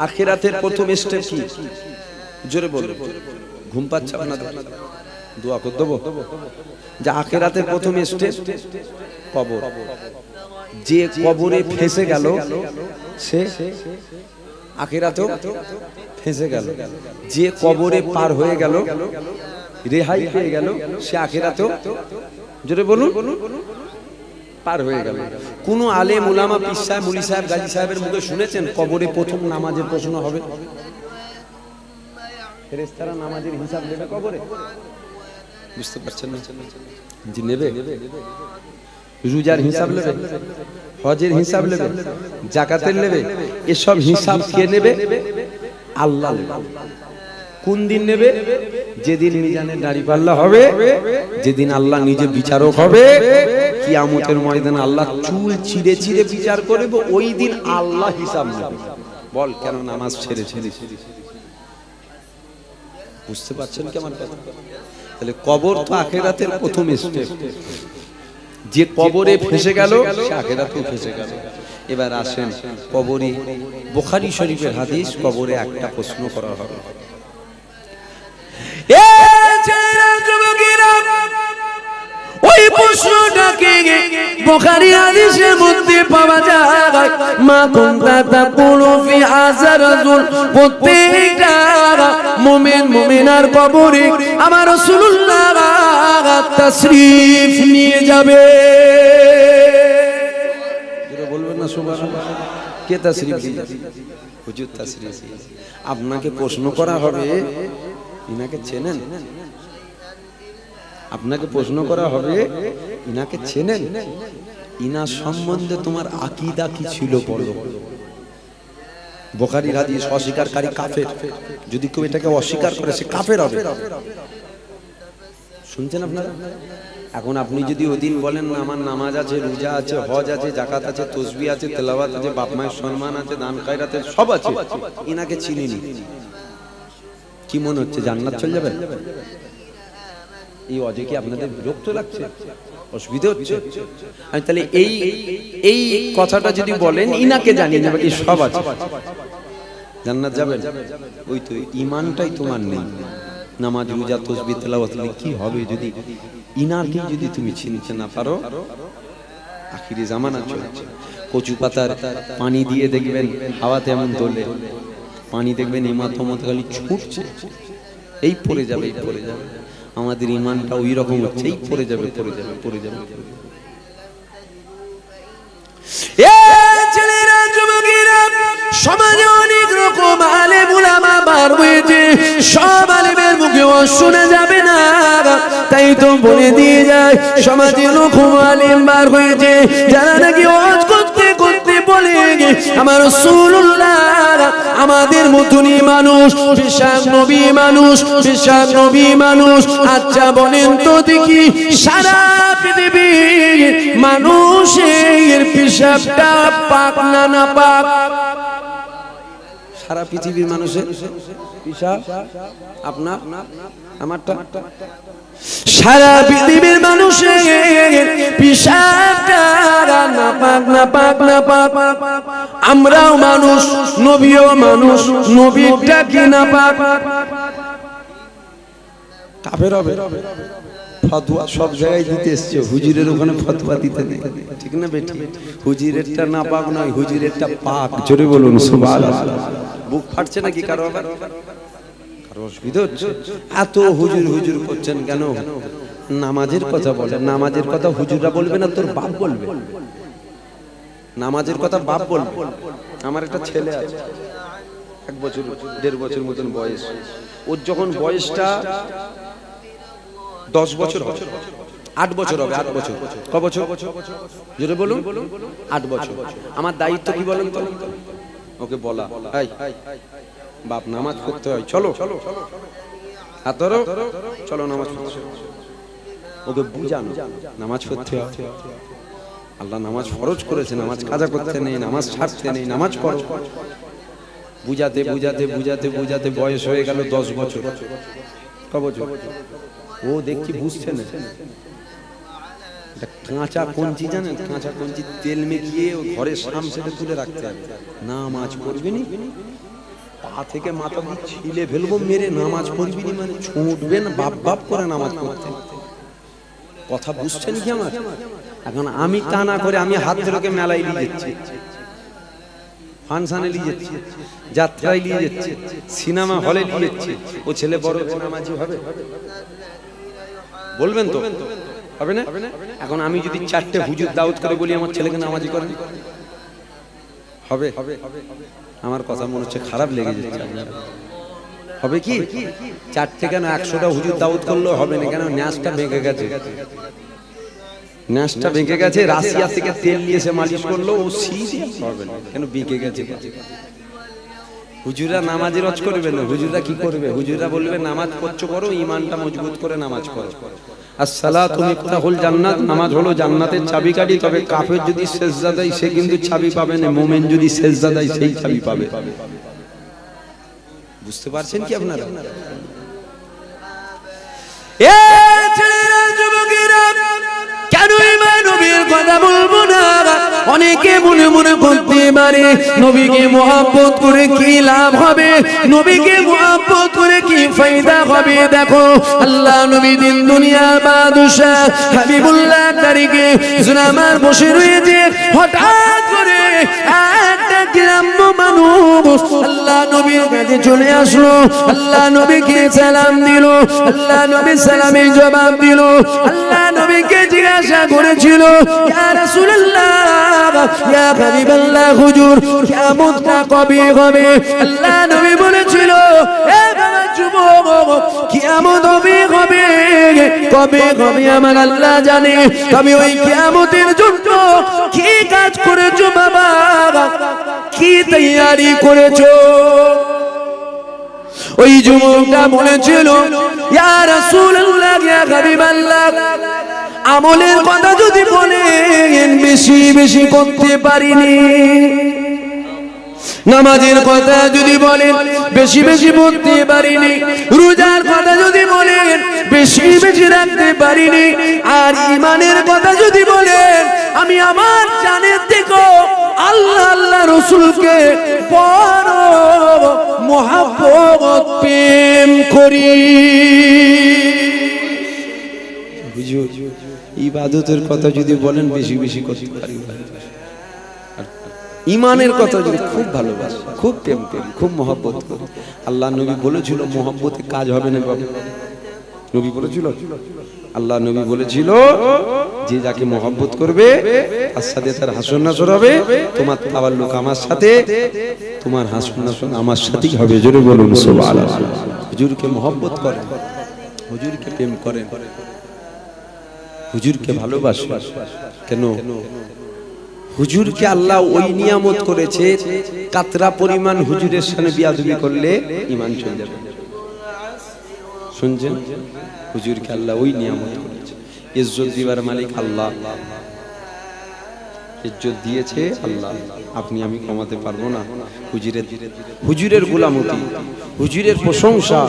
আখিরাতের প্রথম স্টেপ কি? জোরে বলুন। ঘুম পাচ্ছে আপনাদের? দোয়া করে দেবো যে আখিরাতের প্রথম স্টেপ কবর। যে কবরে ফেঁসে গেল সে আখিরাতেও ফেঁসে গেল। যে কবরে পার হয়ে গেল, রেহাই পেয়ে গেল, সে আখিরাতেও, জোরে বলুন, পার হয়ে গেল। কোন আলেম উলামা পীর সাহেব মুলি সাহেব গাজী সাহেবের মুখে শুনেছেন কবরে প্রথম নামাজের প্রশ্ন হবে? ফেরেশতারা নামাজের হিসাব নেবে কবরে? বুঝতে পারছেন না? জি নেবে। রোজার হিসাব নেবে, হজের হিসাব নেবে, যাকাতের নেবে। এসব হিসাব কে নেবে? আল্লাহ নেবে। কোন দিন নেবে? যেদিন মিজানের দাঁড়িপাল্লা হবে, যেদিন আল্লাহ নিজে বিচারক হবে, কিয়ামতের ময়দানে আল্লাহ চুল চিরে চিরে বিচার করবে, ওই দিন আল্লাহ হিসাব নেবে। বল কেন নামাজ ছেড়েছিস? বুঝতে পারছেন কি আমার কথা? তাহলে কবর তো আখিরাতের প্রথম স্টেপ। যে কবরে ফেঁসে গেল সে আখিরাতেও ফেঁসে গেল। এবার আসেন কবরে, বুখারী শরীফের হাদিস, কবরে একটা প্রশ্ন করা হবে। ওই প্রশ্নটাকে বুখারী হাদিসের মধ্যে পাওয়া যায়। মা কুনতা তাকুলু ফি হাযা রাজুল, প্রত্যেকটা মুমিন মুমিনার কবরে আমার রাসূলুল্লাহ তাশরীফ নিয়ে যাবে। যেটা বলবেন না সুবহানাল্লাহ। কে তাশরীফ নিয়ে যাবে? হুজুর তাশরীফ। আপনাকে প্রশ্ন করা হবে, ইনাকে চেনেন? আপনাকে প্রশ্ন করা হবে, ইনাকে চেনেন? ইনার সম্বন্ধে তোমার আকীদা কি ছিল বলো? বুখারীর হাদিস, অস্বীকারী কাফের। যদি কেউ এটাকে অস্বীকার করে সে কাফের হবে। শুনছেন আপনারা? এখন আপনি যদি ওদিন বলেন না আমার নামাজ আছে, রোজা আছে, হজ আছে, যাকাত আছে, তাসবিহ আছে, তেলাওয়াত আছে, বাপ মায়ের সম্মান আছে, দান খায়রাত আছে, সব আছে, ইনাকে চিনিনি, কি মনে হচ্ছে জান্নাত চলে যাবে? এই অজে কি আপনাদের বিরক্ত লাগছে? অসুবিধা হচ্ছে? আমি তাহলে এই কথাটা যদি বলেন ইনাকে জানিয়ে নেবে কি সব আছে, জান্নাত যাবেন? ওই তো ঈমানটাই তোমার নেই। নামাজ, রোজা, তাসবিহ, তেলাওয়াত কি হবে যদি ইনারকে যদি তুমি চিনতে না পারো? আখিরি জামানা চলছে। কচু পাতার পানি দিয়ে দেখবেন হাওয়াতে এমন দোলে, পানি দেখবেন ইমাতমত খালি ছুটছে, এই পড়ে যাবে, এই পড়ে যাবে। আমাদের ঈমানটা ওই রকম হচ্ছে, এই পড়ে যাবে, পড়ে যাবে, পড়ে যাবে। ছেলেরা, যুবকেরা, সমাজে অনেক রকম আলেম উলামা বার হয়েছে, সব আলেমের মুখে শুনে যাবে না, তাই তো বলে দিয়ে যায় সমাজে রকম আলেম বার হয়েছে যারা নাকি ওয়াজ করতে করতে বলে আমার রাসূলুল্লাহ আমাদের মতনই মানুষ, বিশাল নবী মানুষ, বিশাল নবী মানুষ। আচ্ছা বলেন তো দেখি, সারা পৃথিবীর মানুষের পিশাবটা পাক না না পাক? সারা পৃথিবীর মানুষের পিশাব আপনার আমারটা, সারা পৃথিবীর মানুষের পিশাবটা না পাক না পাক না পাক? আমরাও মানুষ, নবীও মানুষ, নবীরটা কি না পাক? কাফের হবে। ফতোয়া সব জায়গায় দিতে এসছে, হুজুরের ওখানে ফতোয়া দিতে নেই, ঠিক না বেটি? হুজুরেরটা না পাক নয়, হুজুরেরটা পাক। জোরে বলুন সুবহানাল্লাহ। বুক ফাটছে নাকি কারো? আবার কারো অসুবিধা হচ্ছে? এত হুজুর হুজুর করছেন কেন? নামাজের কথা বলে, নামাজের কথা হুজুররা বলবে না, তোর বাপ বলবে। নামাজের কথা বাপ বলবে। আমার একটা ছেলে আছে, 1 বছর 1.5 বছর মতন বয়স। ওর যখন বয়সটা 10 বছর হবে, 8 বছর হবে, 8 বছর। ক বছর? জোরে বলুন। 8 বছর। আমার দায়িত্ব কি বলেন তো? ওকে বলা, এই বাপ নামাজ পড়তে হয়, চলো। হাতরো, চলো নামাজ পড়তে। ওকে বুঝানো নামাজ পড়তে হবে, আল্লাহ নামাজ ফরজ করেছে, নামাজ কাজা করতে নেই, নামাজ ছাড়তে নেই, নামাজ পড়ো। বুঝাতে বুঝাতে বুঝাতে বুঝাতে বয়স হয়ে গেল 10 বছর। ক বছর? ও দেখছি বুঝছে না। কাঁচা কঞ্চি জানেন, কাঁচা কঞ্চি তেল মেখিয়ে ঘরের সামনে তুলে রাখতে হবে। নামাজ পড়বি নি, পা থেকে মাথা দিয়ে ছিলে ফেলবো মেরে, নামাজ পড়বি নি মানে ছুটবে না, বাপ বাপ করে নামাজ পড়তে। কথা বুঝছেন কি আমার? এখন আমি তা না করে আমি হাত ধরে মেলায় নিয়ে যাচ্ছি, ফাংশনে নিয়ে যাচ্ছি, যাত্রায় নিয়ে যাচ্ছি, সিনেমা হলে নিয়ে যাচ্ছি। ও ছেলে বড় নামাজি হবে? বলবেন তো হবে না? এখন আমি যদি 4টে হুজুর দাউদ করে বলি আমার ছেলেকে নামাজি করেন, হবে? আমার কথা মনে হচ্ছে খারাপ লেগে যাচ্ছে। হবে কি? 4টে কেন 100টা হুজুর দাউদ করলেও হবে না। কেন? ন্যাসটা ভেঙে গেছে, ন্যাসটা ভেঙে গেছে। রাশিয়া থেকে তেল নিয়ে এসে মালিশ করলো, ও হবে না। কেন? ভেঙে গেছে। হুজুরা নামাজে রজ করবে না। হুজুরা কি করবে? হুজুরা বলবে নামাজ পড়ছো করো, ঈমানটা মজবুত করে নামাজ পড়ো। আসসালাতু মিফতাহুল জান্নাত, নামাজ হলো জান্নাতের চাবিকাঠি। তবে কাফের যদি সেজদা দেয় সে কিন্তু চাবি পাবে না, মুমিন যদি সেজদা দেয় সেই চাবি পাবে। বুঝতে পারছেন কি আপনারা? এ ছেলেরা, যুবকেরা, কেন ইমান নবীর কথা বলবো না? অনেকে মনে মনে করতে পারে নবীকে মুহাব্বত করে কি লাভ হবে, নবীকে মুহাব্বত করে কি ফায়দা হবে। দেখো, আল্লাহ নবী দিন দুনিয়ার বাদশা হাবিবুল্লাহ তারিখে জুনামার বসে রয়েছে। হঠাৎ করে একটা গ্রাম্য মানুষ আল্লাহ নবীর কাছে চলে আসলো। আল্লাহ নবীকে সালাম দিল, আল্লাহ নবী সালামের জবাব দিল। আল্লাহ নবীকে জিজ্ঞাসা করেছিল, ইয়া রাসূলুল্লাহ, ইয়া হাবিবাল্লাহ, হুজুর কিয়ামতটা কবে হবে? আল্লাহ নবী বলেছিল, এ বাবা যুবক, কিয়ামত হবে কবে হবে আমার আল্লাহ জানে। তবে ওই কিয়ামতের জন্য কি কাজ করেছো বাবা, কি তৈয়ারি করেছো? ওই যুবকটা বলেছিল, ইয়া রাসূলুল্লাহ, ইয়া হাবিবাল্লাহ, আমলের কথা যদি বলেন বেশি বেশি করতে পারিনি, নামাজের কথা যদি বলেন বেশি বেশি পড়তে পারিনি, রোজার কথা যদি বলেন বেশি বেশি রাখতে পারিনি, আর ঈমানের কথা যদি বলেন আমি আমার জানের থেকে আল্লাহ আল্লাহ রাসূলকে বড় মহব্বত প্রেম করি। হুজুর ইবাদতের কথা যদি বলেন বেশি বেশি করতে পারি, ঈমানের কথা যদি খুব ভালোবাসি, খুব প্রেম করি, খুব মহব্বত করি। আল্লাহ নবী বলেছিল মহব্বতে কাজ হবে না বাবা। নবী বলেছিল, আল্লাহ নবী বলেছিল যে যাকে মহব্বত করবে তার সাথে তার হাসন নাসর হবে। তোমার তাওয়াল্লুক আমার সাথে, তোমার হাসন নাসর আমার সাথেই হবে। জোরে বলুন সুবহানাল্লাহ। হুজুরকে মহব্বত করেন, হুজুরকে প্রেম করেন, হুজুরকে ভালোবাসেন। কেন? হুজুরকে আল্লাহ ওই নিয়ামত করেছে, কাতরা পরিমাণ হুজুরের সামনে বিয়াদবি করলে ঈমান চলে যাবে। শুনছেন? হুজুরকে আল্লাহ ওই নিয়ামত করেছে। ইজ্জত দিবার মালিক আল্লাহ, ইজ্জত দিয়েছে আল্লাহ, আপনি আমি কমাতে পারবো না। হুজুরের গোলামতি, হুজুরের প্রশংসা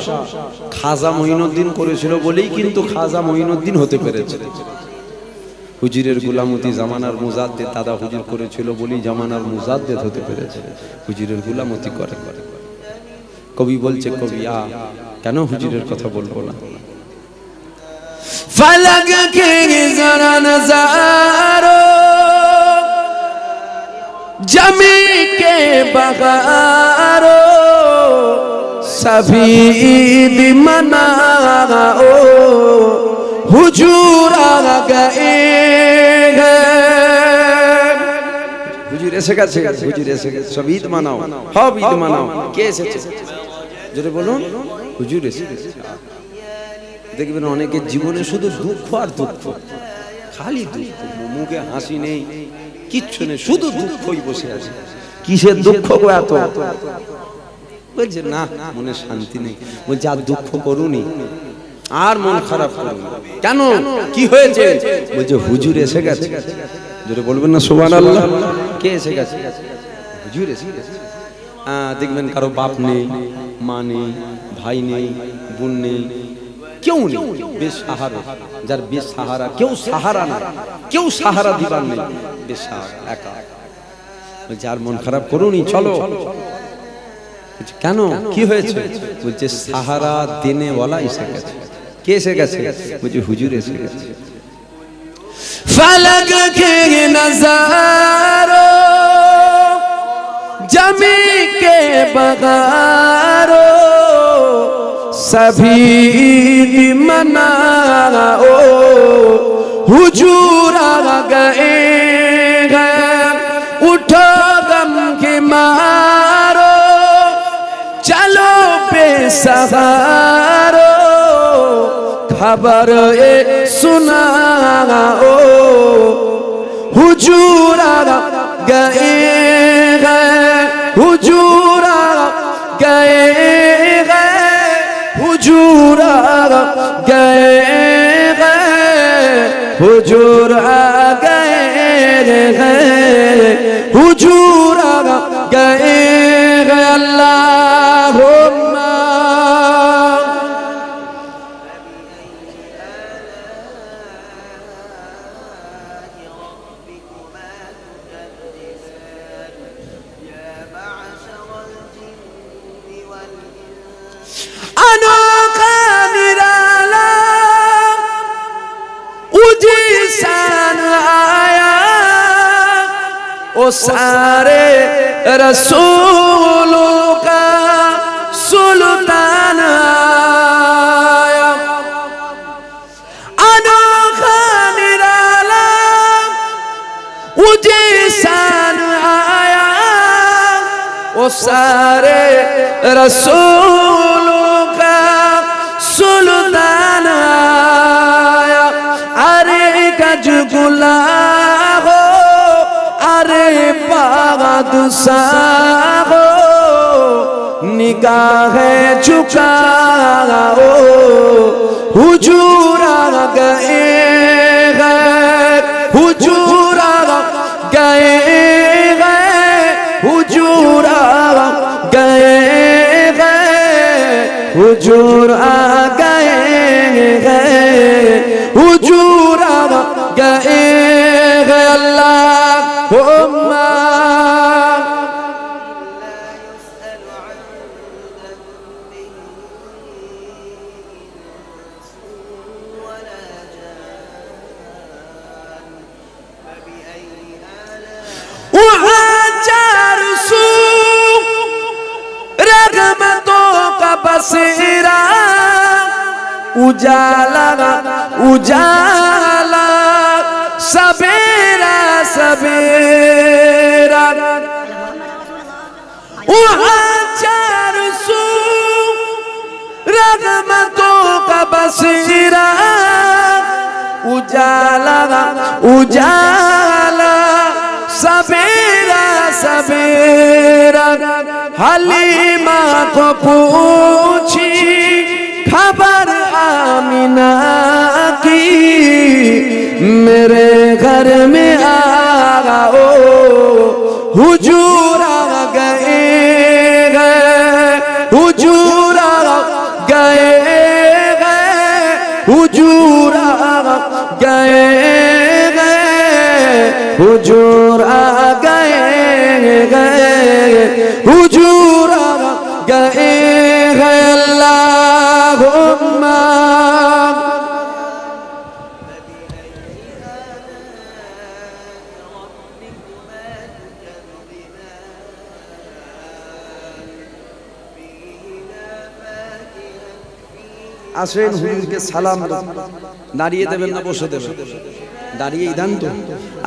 খাজা মঈনুদ্দিন করেছিল বলেই কিন্তু খাজা মঈনুদ্দিন হতে পেরেছে। হুজুরের গোলামতি জামানার মুজাদ্দেদ দাদা হুজুর করেছিল বলেই জামানার মুজাদ্দেদ হতে পেরেছে। হুজুরের গোলামতি করে। কবি বলছে, কবি কেন হুজুরের কথা বলবো না? फलक के जरा नजारो जमी के बगारो सभी मनाओ हुजूर आ गए। হুজুর এসে গেছে, হুজুর এসে গেছে, সব ঈদ মানাও, সব ঈদ মানাও। কে এসেছে? জোরে বলুন, হুজুর এসে গেছে। দেখবেন অনেকের জীবনে শুধু দুঃখ আর দুঃখ, খালি দুঃখ, মুখে হাসি নেই, কিচ্ছু নেই, শুধু দুঃখই বসে আছে। কিসের দুঃখ গো এত? বলছে না, মনে শান্তি নেই। বলছে আর দুঃখ করুনি, আর মন খারাপ করবেন না। কেন, কি হয়েছে? বলছে হুজুর এসে গেছে। যদি বলবেন না সুবহানাল্লাহ। কে এসে গেছে? হুজুর এসে গেছে। দেখবেন কারো বাপ নেই, মা নেই, ভাই নেই, বোন নেই, কেউ নেই, বেসাহারা। যার বেসাহারা, কেউ সাহারা না, কেউ সাহারা দিবার নেই, বেসাহারা, একা। যার মন খারাপ করুনি, চলো। কেন, কি হয়েছে? বলছে সাহারা দেনেওয়ালা এসে গেছে। কে এসে গেছে? বলছে হুজুর এসে গেছে। फलक के नजारो जमी के बगारो सभी मनाओ हुजूर आ गए हैं, उठो गम के मारो चलो बेसहारो खबर ए सुनाओ हुजूर आ गए हैं, हुजूर आ गए हैं, हुजूर आ गए हैं, हुजूर आ गए हैं, हुजूर आ गए हैं। अल्लाहुम्मा अनोखा निराला उजीसान आया, ओ सारे रसूलों का सुल्तान आया। अनोखा निराला उजीसान आया, ओ सारे रसूलों का सुल्तान आया। अरे गज गुला हो, अरे बादशाह हो, निगाहें झुकाओ हुजूर आ गए हैं, हुजूर आ गए हैं, हुजूर आ गए हैं, हुजूर आ गए हैं, हुजूर आ गए हैं। अल्लाहुम्मा बसेरा उजाला उजाला सवेरा सवेरा वहाँ चार सू रहमतों का बसेरा उजाला उजाला सवेरा सवेरा। हलीमा को पूछी खबर आमिना की, मेरे घर में आओ हुजूर आ गए हैं, हुजूर आ गए हैं, हुजूर आ गए हैं, हुजूर आ गए हैं, हुजूर आ गए हैं। अल्लाहुम्मा আসেন হুজুরকে সালাম দাঁড়িয়ে দেবেন না বসে দেবেন? দাঁড়িয়েই দেন তো।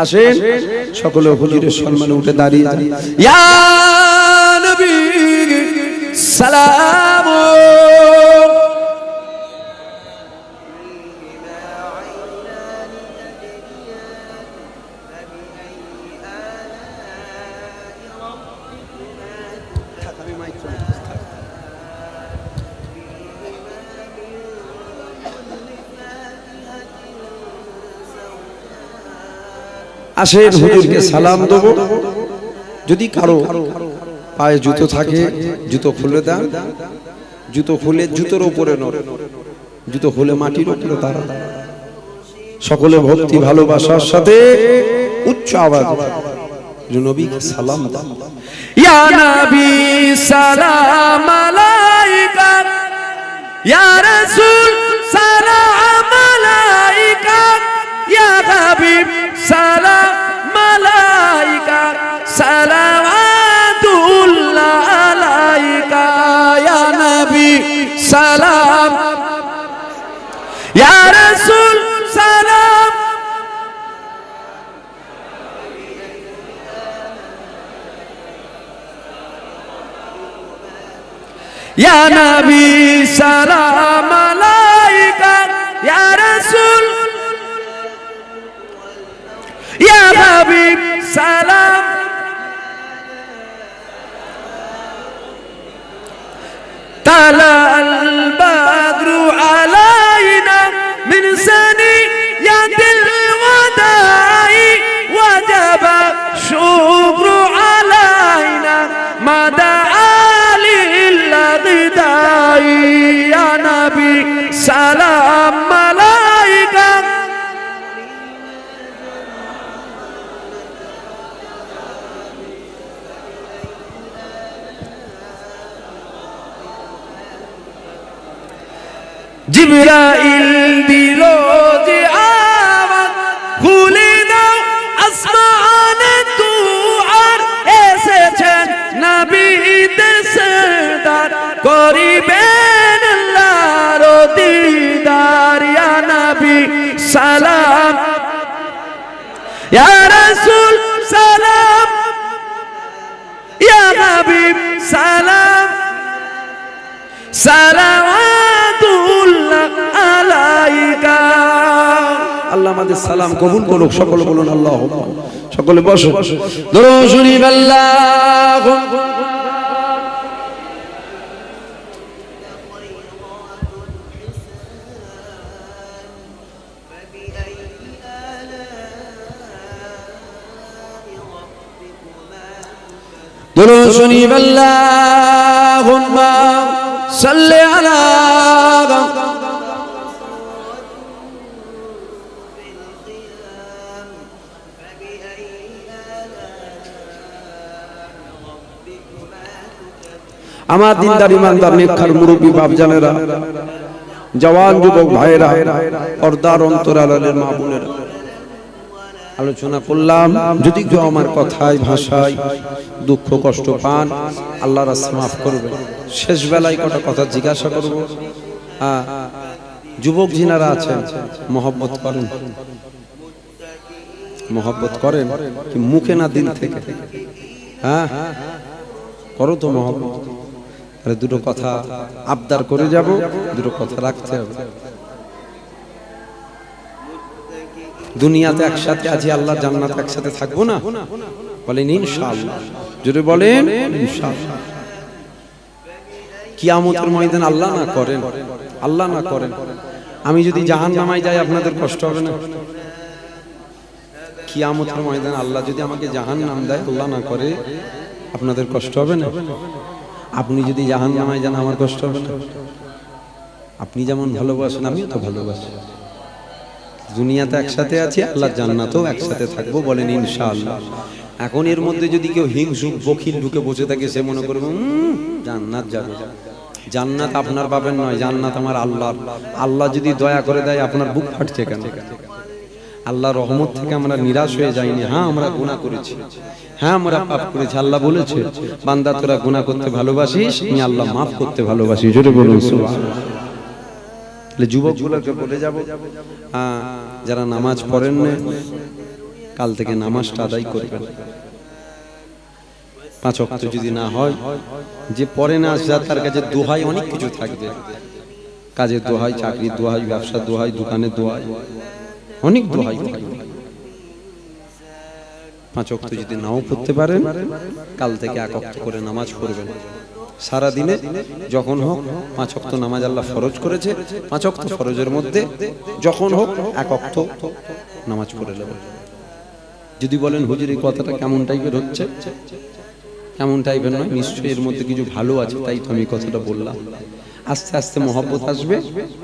আসেন সকলে হুজুরের সম্মানে উঠে দাঁড়িয়ে ইয়া নবী সালাম। আসেন হুজুরকে সালাম দেবো। যদি কারো পায়ে জুতো থাকে জুতো খুলে দেন, জুতো খুলে জুতোর উপরে নড়ে, জুতো খুলে মাটির উপরে তারা সকলে ভক্তি ভালোবাসার সাথে উচ্চ আওয়াজ নবীকে সালাম দেন। ইয়া নবী সালাম আলাইকা, ইয়া রাসূল সালাম আলাইকা, ইয়া হাবিব সালাম আলাইকা, সালাওয়াতুল্লাহ আলাইকা। ইয়া নবী সালাম, ইয়া রাসূল সালাম, ইয়া নবী সালাম আলাইকা, ইয়া রাসূল, ইয়া হাবিব সালাম। তালাল বাদরু আলাইনা মিন সানিয়াতিল ওয়াদাই, ওয়াজাবা শুকরু আলাইনা মাদা লিল্লাহি। ইয়া নবী সালাম আলাইকা, জিবরাইল দিল যে আওয়াজ, খুলে দাও আসমানে দুয়ার, এসেছেন নবীদের সরদার, করিবেন আল্লাহর দিদার। ইয়া নবী সালাম, ইয়া রাসূল সালাম, ইয়া হাবিব সালাম, সালাওয়াতুল্লাহ আলাইকা। আল্লাহ আমাদের সালাম কবুল করুক। সকলে বলুন আল্লাহুম্মা। সকলে বসো। দরুদ শরীফ আল্লাহু দরুদ শরীফ আল্লাহুম্মা সাল্লি আলা আমার দিনদার ইমানদার নেককার মুরব্বী বাপজানেরা, জওয়ান যুবক ভাইরা, পর্দার অন্তরালের মা বোনেরা, আলোচনা করলাম। যদি কেউ আমার কথায় ভাষায় দুঃখ কষ্ট পান, আল্লাহর রাস্তা মাফ করবে। শেষ বেলায় কটা কথা জিজ্ঞাসা করব। যুবক যিনারা আছেন, মহব্বত করেন? মহব্বত করেন কি মুখে না দিল থেকে? হ্যাঁ, করো তো মহব্বত। আরে দুটো কথা আবদার করে যাব, দুটো কথা রাখতে হবে। দুনিয়াতে একসাথে আছি, আল্লাহ জান্নাতে একসাথে থাকবো না? বলেন ইনশাআল্লাহ। জোরে বলেন ইনশাআল্লাহ। কিয়ামতের ময়দান আল্লাহ না করেন, আল্লাহ না করেন, আমি যদি জাহান্নামায় যাই আপনাদের কষ্ট হবে না? কিয়ামতের ময়দান আল্লাহ যদি আমাকে জাহান্নাম দেয়, আল্লাহ না করে, আপনাদের কষ্ট হবে না? আপনি যদি জাহান্নামায় যান, আমার কষ্ট হবে না? আপনি যেমন ভালোবাসেন আমিও তো ভালোবাসি। দুনিয়াতে একসাথে আছি, আল্লাহ জান্নাতেও একসাথে থাকবো। বলেন ইনশাআল্লাহ। এখন এর মধ্যে যদি কেউ হিংসুক বখিল ঢুকে বসে থাকে, সে মনে করবে জান্নাত যাবে। জান্নাত আপনার পাবেন নয়, জান্নাত আমার আল্লাহর। আল্লাহ যদি দয়া করে দেয়, আপনার বুক ফাটছে কেন? আল্লাহর রহমত থেকে আমরা নিরাশ হয়ে যাইনি। হ্যাঁ, আমরা গুনাহ করেছি, হ্যাঁ আমরা পাপ করেছি। আল্লাহ বলেছে, বান্দা তোরা গুনাহ করতে ভালোবাসিস, আমি আল্লাহ মাফ করতে ভালোবাসি। জোরে বলুন সুবহানাল্লাহ। যুবকগুলোকে বলে যাব, যারা নামাজ পড়েন না, কাল থেকে নামাজটা আদায় করবেন। 5 ওয়াক্ত যদি না হয়, যে পড়ে না তার কাছে দোহাই অনেক কিছু থাকবে। কাজের দোহাই, চাকরির দোহাই, ব্যবসার দোহাই, দোকানের দোহাই, অনেক দোহাই থাকবে। 5 ওয়াক্ত যদি নাও পড়তে পারেন, কাল থেকে 1 ওয়াক্ত করে নামাজ পড়বেন। সারা দিনে যখন হোক 5 ওয়াক্ত নামাজ আল্লাহ ফরজ করেছে, 5 ওয়াক্ত ফরজের মধ্যে যখন হোক 1 ওয়াক্ত নামাজ পড়ে নেবেন। যদি বলেন হুজুর এই কথাটা কেমন টাইপের হচ্ছে, কেমন টাইপের নয়, নিশ্চয়ই এর মধ্যে কিছু ভালো আছে, তাই তো আমি কথাটা বললাম। আস্তে আস্তে মহব্বত আসবে,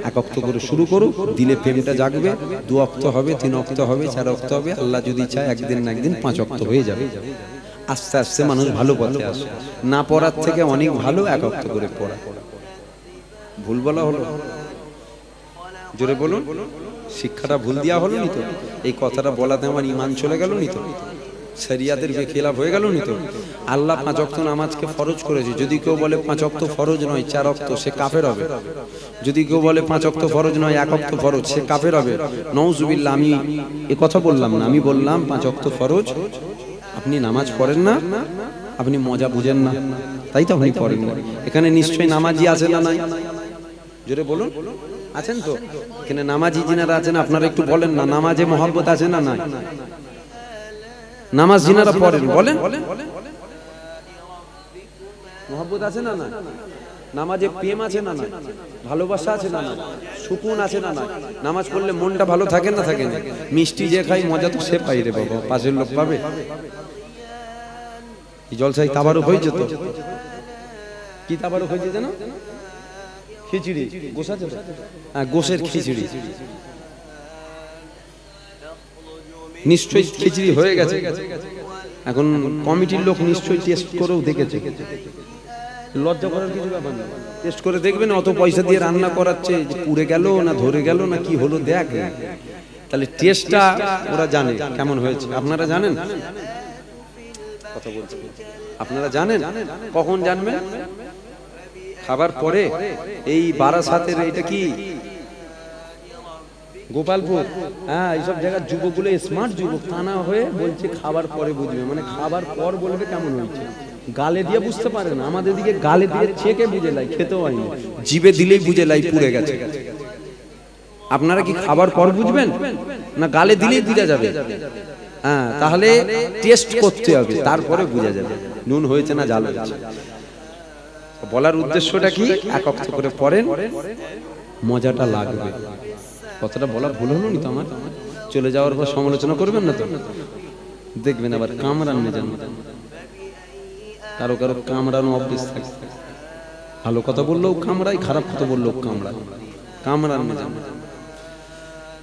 এক অক্ত করে শুরু করুক, দিলে প্রেমটা জাগবে, 2 অক্ত হবে, 3 অক্ত হবে, 4 অক্ত হবে, আল্লাহ যদি চায় একদিন না একদিন 5 অক্ত হয়ে যাবে। আস্তে আস্তে মানুষ ভালো পথে আসে, না পড়ার থেকে অনেক ভালো 1 অক্ত করে পড়া। ভুল বলা হলো? জোরে বলুন, শিক্ষাটা ভুল দেওয়া হলো নি তো? এই কথাটা বলাতে আমার ঈমান চলে গেল নি তো? শরিয়াতের বেখিলাফ হয়ে গেল নি তো? আল্লাহ 5 ওয়াক্ত নামাজকে ফরজ করেছে, যদি কেউ বলে 5 ওয়াক্ত ফরজ নয় 4 ওয়াক্ত, সে কাফের হবে। যদি কেউ বলে 5 ওয়াক্ত ফরজ নয় 1 ওয়াক্ত ফরজ, সে কাফের হবে। নাউজুবিল্লাহ, আমি এ কথা বললাম না, আমি বললাম 5 ওয়াক্ত ফরজ। আপনি নামাজ পড়েন না, আপনি মজা বুঝেন না, তাই তো আপনি পড়েন না। এখানে নিশ্চয়ই নামাজি আছে না নাই? জোরে বলুন, আছেন তো? এখানে নামাজি যিনারা আছেন আপনারা একটু বলেন না, নামাজে মহব্বত আছে না নাই? নামাজ যিনারা পড়েন বলেন, মহব্বত আছে না নাই? নামাজে প্রেম আছে না নাই? ভালোবাসা আছে না নাই? সুকুন আছে না নাই? নামাজ পড়লে মনটা ভালো থাকে না থাকে না? মিষ্টি যে খাই মজা তো সে পাই রে বাবা, পাশের লোক পাবে? এই জলসায় তাবারুক হয়েছে তো? কি তাবারুক হয়েছে জানো? খিচুড়ি, গোশ আছে? হ্যাঁ, গোশের খিচুড়ি। নিশ্চয়ই খিচুড়ি হয়ে গেছে, এখন কমিটির লোক নিশ্চয়ই টেস্ট করেও দেখেছে। লজ্জা করার কিছু ব্যাপার না, টেস্ট করে দেখবেন। অত পয়সা দিয়ে রান্না করাচ্ছে, যে পুড়ে গেল না ধরে গেল না কি হলো দেখ, তাহলে টেস্টটা ওরা জানে কেমন হয়েছে। আপনারা জানেন? কথা বলছি, আপনারা জানেন? কখন জানবেন? খাবার পরে। এই বারাসাতের এটা কি গোপালপুর, হ্যাঁ, এইসব জায়গার যুবকগুলো স্মার্ট যুবক, কানা হয়ে বলছে খাবার পরে বুঝবে, মানে খাবার পর বলবে কেমন হয়েছে। গালে দিয়ে বুঝতে পারে না, আমাদের দিকে গালে দিয়ে ছেঁকে বুঝে লাই, খেতেও হয়নি, জিভে দিলেই বুঝে লাই পুড়ে গেছে। আপনারা কি খাবার পর বুঝবেন না গালে দিলেই বুঝা যাবে? হ্যাঁ, তাহলে টেস্ট করতে হবে, তারপরে বুঝা যাবে নুন হয়েছে না ঝাল হয়েছে। বলার উদ্দেশ্যটা কি? 1 ওয়াক্ত করে পড়েন, মজাটা লাগবে। কথাটা বলা ভুল হলো নি তো আমার? চলে যাওয়ার পর সমালোচনা করবেন না তো? দেখবেন আবার কামড়ান না জানো, কারো কারো কামড়ানো অভ্যেস থাকে। ভালো কথা বললেও কামড়াই, খারাপ কথা বললেও কামড়াই, কামড়ান না জানো।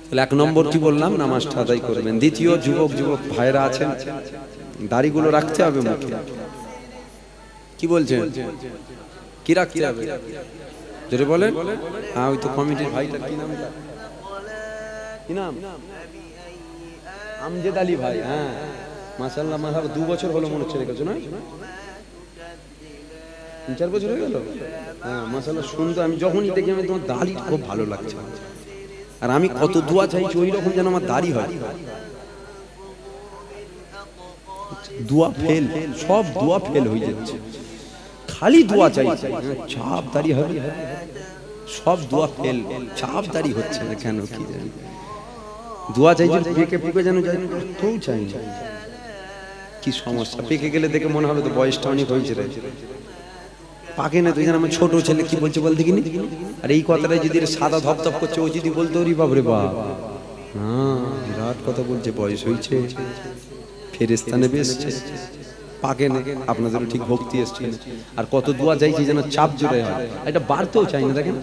তাহলে 1 নম্বর কি বললাম? নামাজটা আদায় করবেন। দ্বিতীয়, যুবক ভাইরা আছেন, দাড়িগুলো রাখতে হবে মুখে। কি বলছেন? কি রাখতে হবে? জোরে বলেন। হ্যাঁ, ওই তো কমিটির ভাইটা, কি নাম? কি নাম? আমজেদ আলী ভাই। হ্যাঁ, মাশাআল্লাহ, মাশাআল্লাহ, 2 বছর হলো মনে হচ্ছে রেখেছো না? 3-4 বছর হয়ে গেল। হ্যাঁ, মাশাআল্লাহ, সুন্দর। আমি যখনই দেখি আমি তোমার দাড়ি খুব ভালো লাগছে, আর আমি কত দোয়া চাইছি ওই রকম যেন আমার দাড়ি হয়। দোয়া ফেল, সব দোয়া ফেল হয়ে যাচ্ছে, খালি দোয়া চাইছি ছাপ দাড়ি হবে, সব দোয়া ফেল, ছাপ দাড়ি হচ্ছে না কেন কি জানি। দোয়া চাইছি পেকে পেকে যেন যায়, কেউ চাই না। কি সমস্যা? পেকে গেলে দেখে মনে হবে তো বয়সটা অনেক হয়েছে রে, পাকে না। তুই যেন আমার ছোট ছেলে কি বলছে বল দেখিনি। আর এই কথাটা যদি সাদা ধপধপ করছে, ও যদি বলতো রি বাবরে বাপ, হ্যাঁ বিরাট কথা বলছে, বয়স হয়েছে, ফেরেশতা নেবে এসছে, পাকে না। আপনাদেরও ঠিক ভক্তি এসছে। আর কত দোয়া চাইছি যেন চাপ জোরে হয়, এটা বাড়তেও চাই না। দেখেন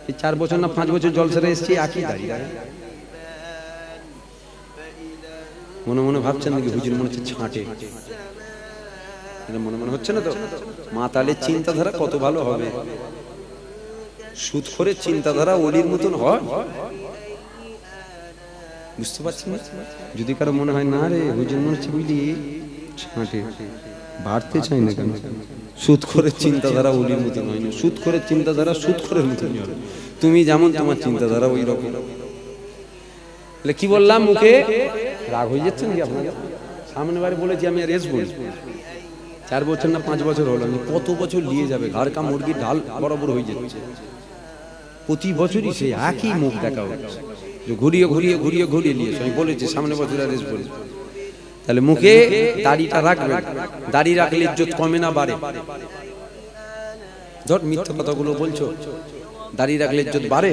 এই 4 বছর না 5 বছর জলসারে এসছি, একই দাঁড়িয়ে মনে মনে ভাবছেন নাকি হুজুর মনে হচ্ছে ছাঁটে, মনে মনে হচ্ছে না তো? মাতালের চিন্তাধারা কত ভালো হবে, সুদখোরের চিন্তাধারা ওলির মতন হয়, বুঝতে পারছেন না? যদি কারো মনে হয় না রে হুজুর মনে হচ্ছে বুঝলি ছাঁটে, বাড়তে চাই না কেন? সুদখোরের চিন্তাধারা ওলির মতন হয় না, সুদখোরের চিন্তাধারা সুদখোরের মতন হয়। তুমি যেমন তোমার চিন্তাধারা ওই রকম। কি বললাম? মুখে রাগ হয়ে যাচ্ছে নাকি আপনাদের? সামনে বারে বলেছি আমি, আর এস বলি 4 বছর না 5 বছর হলো, কত বছর নিয়ে যাবে? ঘাড়কা মুরগির ঢাল বরাবর হয়ে যাচ্ছে, প্রতি বছরই সে একই মুখ দেখা হচ্ছে, ঘুরিয়ে ঘুরিয়ে ঘুরিয়ে ঘুরিয়ে নিয়ে। আমি বলেছি সামনে বছর আর এস বলি। তাহলে মুখে দাড়িটা রাখবে, দাড়ি রাখলে ইজ্জত কমে না বাড়ে? ধর মিথ্যা কথাগুলো বলছো, দাড়ি রাখলে ইজ্জত বাড়ে?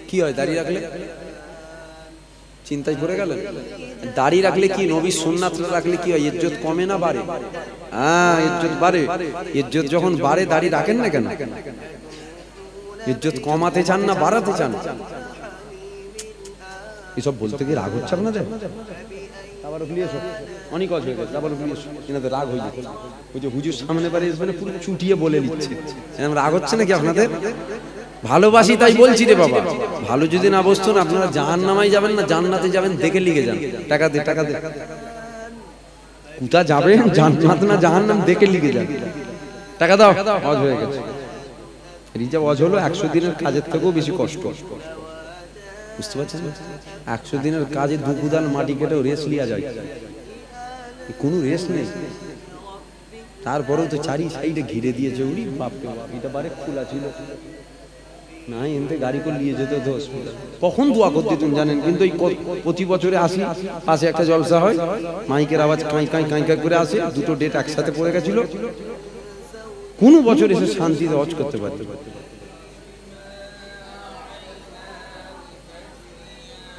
কি হয় দাড়ি রাখলে? চিন্তায় পড়ে গেলেন। দাড়ি রাখলে কি, নবীর সুন্নাত রাখলে কি হয়? ইজ্জত কমে না বাড়ে? হ্যাঁ, ইজ্জত বাড়ে। ইজ্জত যখন বাড়ে দাড়ি রাখেন না কেন? ইজ্জত কমাতে চান না বাড়াতে চান? এসব বলতে কি রাগ হচ্ছে আপনাদের? অনেক অজ হয়ে গেছে, এনাদের রাগ হয়ে যাচ্ছে। ওই যে হুজুর সামনে বাড়ি আসবে পুরো চুটিয়ে বলে নিচ্ছে, রাগ হচ্ছে নাকি আপনাদের? ভালোবাসি তাই বলছি রে বাবা। ভালো যদি না বসতেন আপনারা জাহান্নামায় যাবেন না জান্নাতে যাবেন, দেখে লিখে যান। টাকা দে, টাকা দে, কোথা যাবেন, জান্নাত না জাহান্নাম, দেখে লিখে যান। টাকা দাও। অজ হয়ে গেছে। রিজার্ভ অজ হলো 100 দিনের কাজের থেকেও বেশি কষ্ট। বুঝতে পারছেন? 100 দিনের কাজে দুকুদাল মাটি কেটেও রেস্ট লিয়া যায়, কোনো রেস্ট নেই। তারপরেও তো চারি সাইডে ঘিরে দিয়েছে। উনি বাপরে বাপ, এটা বারে খোলা ছিল না, এনতে গাড়ি করে নিয়ে যেত দোষ। কখন দোয়া করতে তুমি জানেন? কিন্তু এই প্রতি বছরে আসি, পাশে একটা জলসা হয়, মাইকের আওয়াজ কাঁই কাঁই কাঁই কাঁই করে আসে। দুটো ডেট একসাথে পড়ে গেছিল, কোনো বছর এসে শান্তিতে হজ করতে পারতে।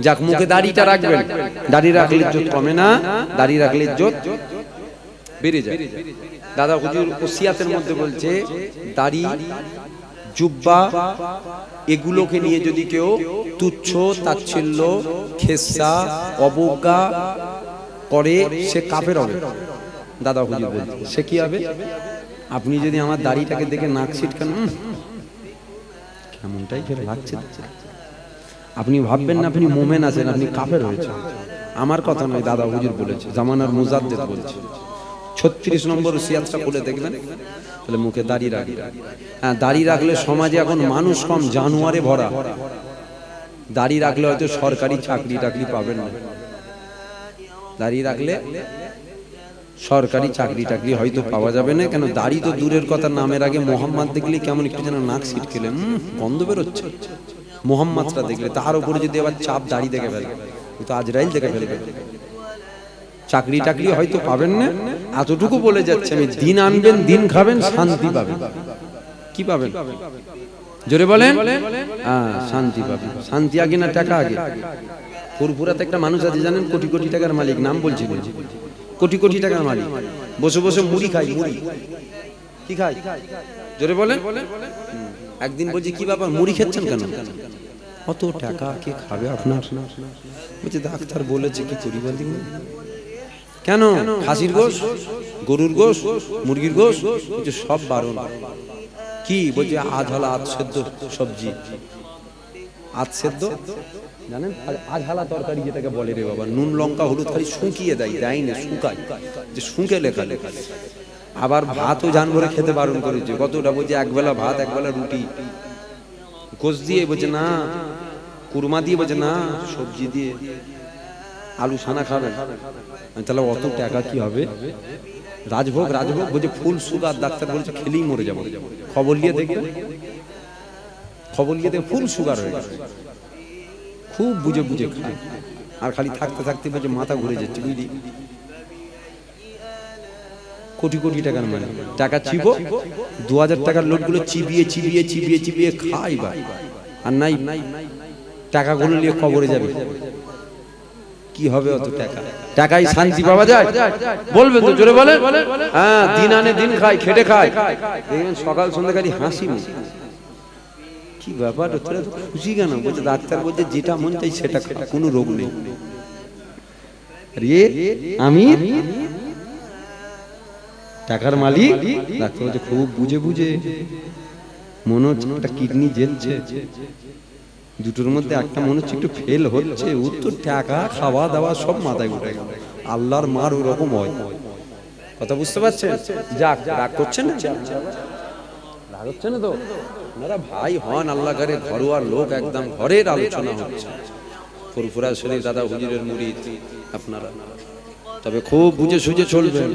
যাক, মুখে দাড়িটা রাখবেন। দাড়ি রাখলে ইজ্জত কমে না, দাড়ি রাখলে ইজ্জত বেড়ে যায়। দাদা হুজুর ওসিয়াতের মধ্যে বলছে, দাড়ি, জুব্বা এগুলোকে নিয়ে যদি কেউ তুচ্ছ তাচ্ছিল্য, খেসা, অবজ্ঞা করে, সে কাফের হবে। দাদা হুজুর বলছে সে কি হবে? আপনি যদি আমার দাড়িটাকে দেখে নাক ছিটকান, কেমনটাই ফের লাগছে, আপনি ভাববেন না আপনি মোমেন আছেন, আপনি কাফের হয়েছেন। আমার কথা নয়, দাদা হুজুর বলেছে, জামানার মুজাদ্দেদ বলছে। 36 নম্বর সিয়াতটা খুলে দেখবেন, তাহলে মুখে দাড়ি রাখি। হ্যাঁ, দাড়ি রাখলে সমাজে এখন মানুষ কম, জানুয়ারে ভরা। দাড়ি রাখলে হয়তো সরকারি চাকরি টাকরি পাবেন না। দাড়ি রাখলে সরকারি চাকরি টাকরি হয়তো পাওয়া যাবে না। কেন? দাড়ি তো দূরের কথা, নামের আগে মোহাম্মদ দেখলে কেমন একটু যেন নাক ছিটকেলে গন্ধ বেরোচ্ছে। মোহাম্মদটা দেখলে, তার উপরে যদি আবার চাপ দাড়ি দেখে ফেলবে, তো আজরাইল দেখে ফেলবে। চাকরি টাকরি হয়তো পাবেন না, এতটুকু বলে যাচ্ছে আমি, দিন আনবেন, দিন খাবেন, শান্তি পাবেন। কি পাবেন? জোরে বলেন। হ্যাঁ, শান্তি পাবেন। শান্তি আগে না টাকা আগে? ফুরফুরাতে একটা মানুষ আছে জানেন, কোটি কোটি টাকার মালিক, নাম বলছি, কোটি কোটি টাকার মালিক, বসে বসে মুড়ি খাই। মুড়ি কি খাই? জোরে বলেন। একদিন বলছি, কি ব্যাপার মুড়ি খাচ্ছেন কেন? অত টাকা কে খাবে আপনার? বলছে ডাক্তার বলেছে, কি করি বলি। কেন? খাসির গোশ, গরুর গোশ, মুরগির গোশ, বলছে সব বারণ। কি? বলছে আজ হলা আজ সেদ্ধ সবজি। আজ সেদ্ধ জানেন, আজহালা তরকারি যেটাকে বলে রে বাবা, নুন লঙ্কা হলুদ খালি শুকিয়ে দেয়, দেয় না, শুকায়, যে শুকে লেখা লেখা। আবার ভাতও জানবরে খেতে বারণ করেছে। কতটা? বলছে একবেলা ভাত, একবেলা রুটি। গোশ দিয়ে বলছে না, কুরমা দিয়ে বলছে না, সবজি দিয়ে, আলু সানা খাবেন। তাহলে অত টাকা কি হবে? রাজভোগ, রাজভোগ বলছে ফুল সুগার, ডাক্তার বলছে খেলেই মরে যাবো। খবর নিয়ে দেখবে, খবর নিয়ে দেখবে ফুল সুগার হয়ে গেছে। খুব বুঝে বুঝে খায়, আর খালি থাকতে থাকতে বলছে মাথা ঘুরে যাচ্ছে, বুঝলি। কোটি কোটি টাকার মানে টাকা চিবো, 2000 টাকার নোটগুলো চিবিয়ে চিবিয়ে চিবিয়ে চিবিয়ে খাই ভাই। আর নাই টাকাগুলো নিয়ে কবরে যাবে, কি হবে অত টাকা? টাকায় শান্তি পাওয়া যায়? বলবেন তো, জোরে বলেন। হ্যাঁ, দিন আনে দিন খায়, খেটে খায়, দেখবেন সকাল সন্ধ্যা খালি হাসি। কি ব্যাপার, তোরা তো খুশি কেন? বলছে ডাক্তার বলছে যেটা মন চাই সেটা খা, কোনো রোগ নেই। রে আমি টাকার মালিক, ডাক্তার বলছে খুব বুঝে বুঝে, মনে হচ্ছে একটা কিডনি জ্বলছে, দুটোর মধ্যে একটা মনে হচ্ছে একটু ফেল হচ্ছে। ওর তো টাকা, খাওয়া দাওয়া সব মাথায় উঠে গেল। আল্লাহর মার ওরকম হয়। কথা বুঝতে পারছেন? যাক, রাগ করছেন না? রাগ হচ্ছে না তো? আপনারা ভাই হন, আল্লাহ করে ঘরোয়া লোক, একদম ঘরের আলোচনা হচ্ছে। ফুরফুরা শরীফ দাদা হুজুরের মুরিদ আপনারা, তবে খুব বুঝে সুঝে চলবেন।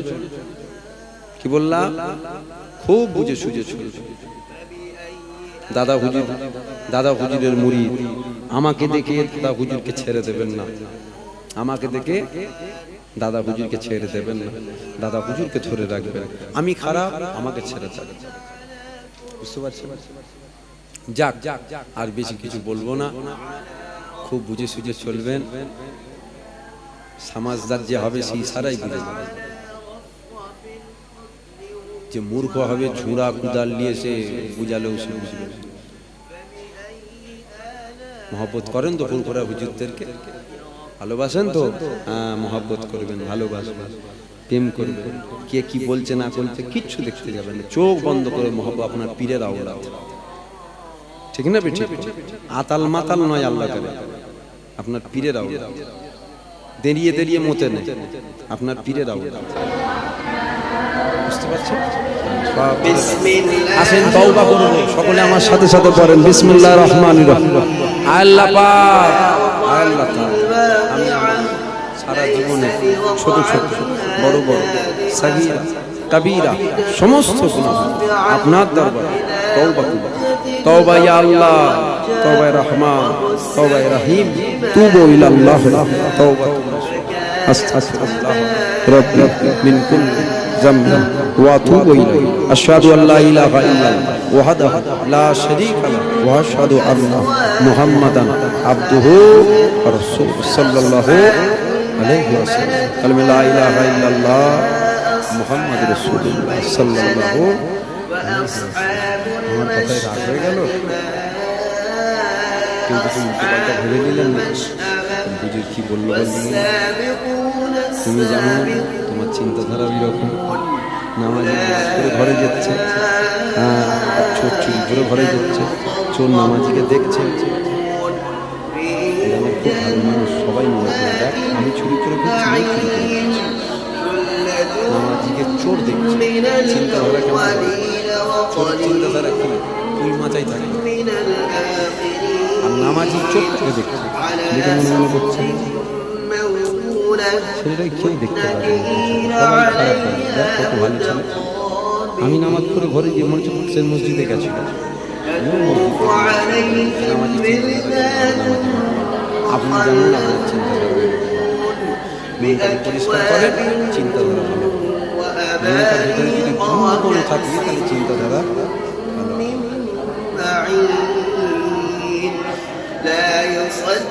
কি বললাম? খুব বুঝে সুঝে চলবেন। দাদা হুজুরের মুরিদ, আমাকে দেখে দাদা হুজুরকে ছেড়ে দেবেন না। আমাকে দেখে দাদা হুজুরকে ছেড়ে দেবেন না, দাদা হুজুরকে ধরে রাখবেন। আমি খারাপ, আমাকে ছেড়ে যাবেন। বুঝতে পারছেন? যাক, আর বেশি কিছু বলবো না। খুব বুঝে সুঝে চলবেন। সমাজদার যে হবে সেই সারাই বুঝে যাবে। যে মূর্খ হবে ঝুড়া কুদাল নিয়ে সে বুঝালেও সে বুঝবে। মহব্বত করেন তো ফুলপুরা হুজুরদেরকে? ভালোবাসেন তো? হ্যাঁ, মহব্বত করবেন, ভালোবাসবেন, প্রেম করবেন। কে কি বলছে না বলছে কিচ্ছু দেখতে যাবেন না, চোখ বন্ধ করে মহব্বত আপনার পীরের আওলাদ। ঠিক না বেঠিক? আতাল মাতাল নয়, আল্লাহ করে আপনার পীরের আওলাদ। দেরিয়ে দেরিয়ে মতে নেই, আপনার পীরের আওলাদ। বুঝতে পারছেন? আসেন তওবা করব, সকলে আমার সাথে সাথে পড়েন বিসমিল্লাহির রহমানির রহিম। আল্লাহ পাক, আল্লাহ তাআলা, আমি সারা জীবনে ছোট ছোট বড় বড় সাগীরা কবীরা সমস্ত গুনাহ আপনার দরবারে তওবা করব। তওবা ইয়া আল্লাহ, তওবা রহমান, তওবা রহিম, তুবু ইলাল্লাহ, তওবা আস্তাগফিরুল্লাহ রাব্বি মিন কুল্লি যামবিন ওয়া আতুবু ইলাইহি। আশহাদু আল্লা ইলাহা ইল্লাল্লাহ ওয়াহদাহু লা শারীকা লাহু ওয়া আশহাদু আন্না মুহাম্মাদান আবদুহু ওয়া রাসূলুহু সাল্লাল্লাহু আলাইহি ওয়াসাল্লাম। কালিমা লা ইলাহা ইল্লাল্লাহ মুহাম্মাদুর রাসূলুল্লাহ সাল্লাল্লাহু আলাইহি ওয়াসাল্লাম। আমার কথায় রাগ হয়ে গেল? কেউ কিছু উল্টোপাল্টা ভেবে নিলেন না? হুজুর কি বললো বললেন? তুমি জানো তোমার চিন্তাধারা ওই রকম। নামাজি করে ঘরে যাচ্ছে, চোর চুরি করে ঘরে যাচ্ছে, চোর নামাজিকে দেখছে, আমার খুব ভালো মানুষ, সবাই মনে করে দেখ আমি চুরি করে ফেলছি, আমি চুরি করে ফেলছি। নামাজিকে চোর দেখছে, চিন্তাধারা কেমন? চোর চিন্তাধারা কি? তুই মাচাই থাকে। আর নামাজি চোরটাকে দেখছে, দেখে মনে মনে করছে ছেলেটাকে কেউ দেখতে পারে, সবাই খারাপ করে, দেখ কত ভালো ছেলে। আমি নামাজ পড়ে ঘরে গিয়ে মনে হচ্ছে সে মসজিদে গেছিল। আপনি জানেন আপনার চিন্তাধারা মেয়েটাকে পরিষ্কার করেন, চিন্তাধারা ভালো। মেয়েটার ভিতরে যদি কোনো থাকে তাহলে চিন্তাধারা ভালো। لا يصدقون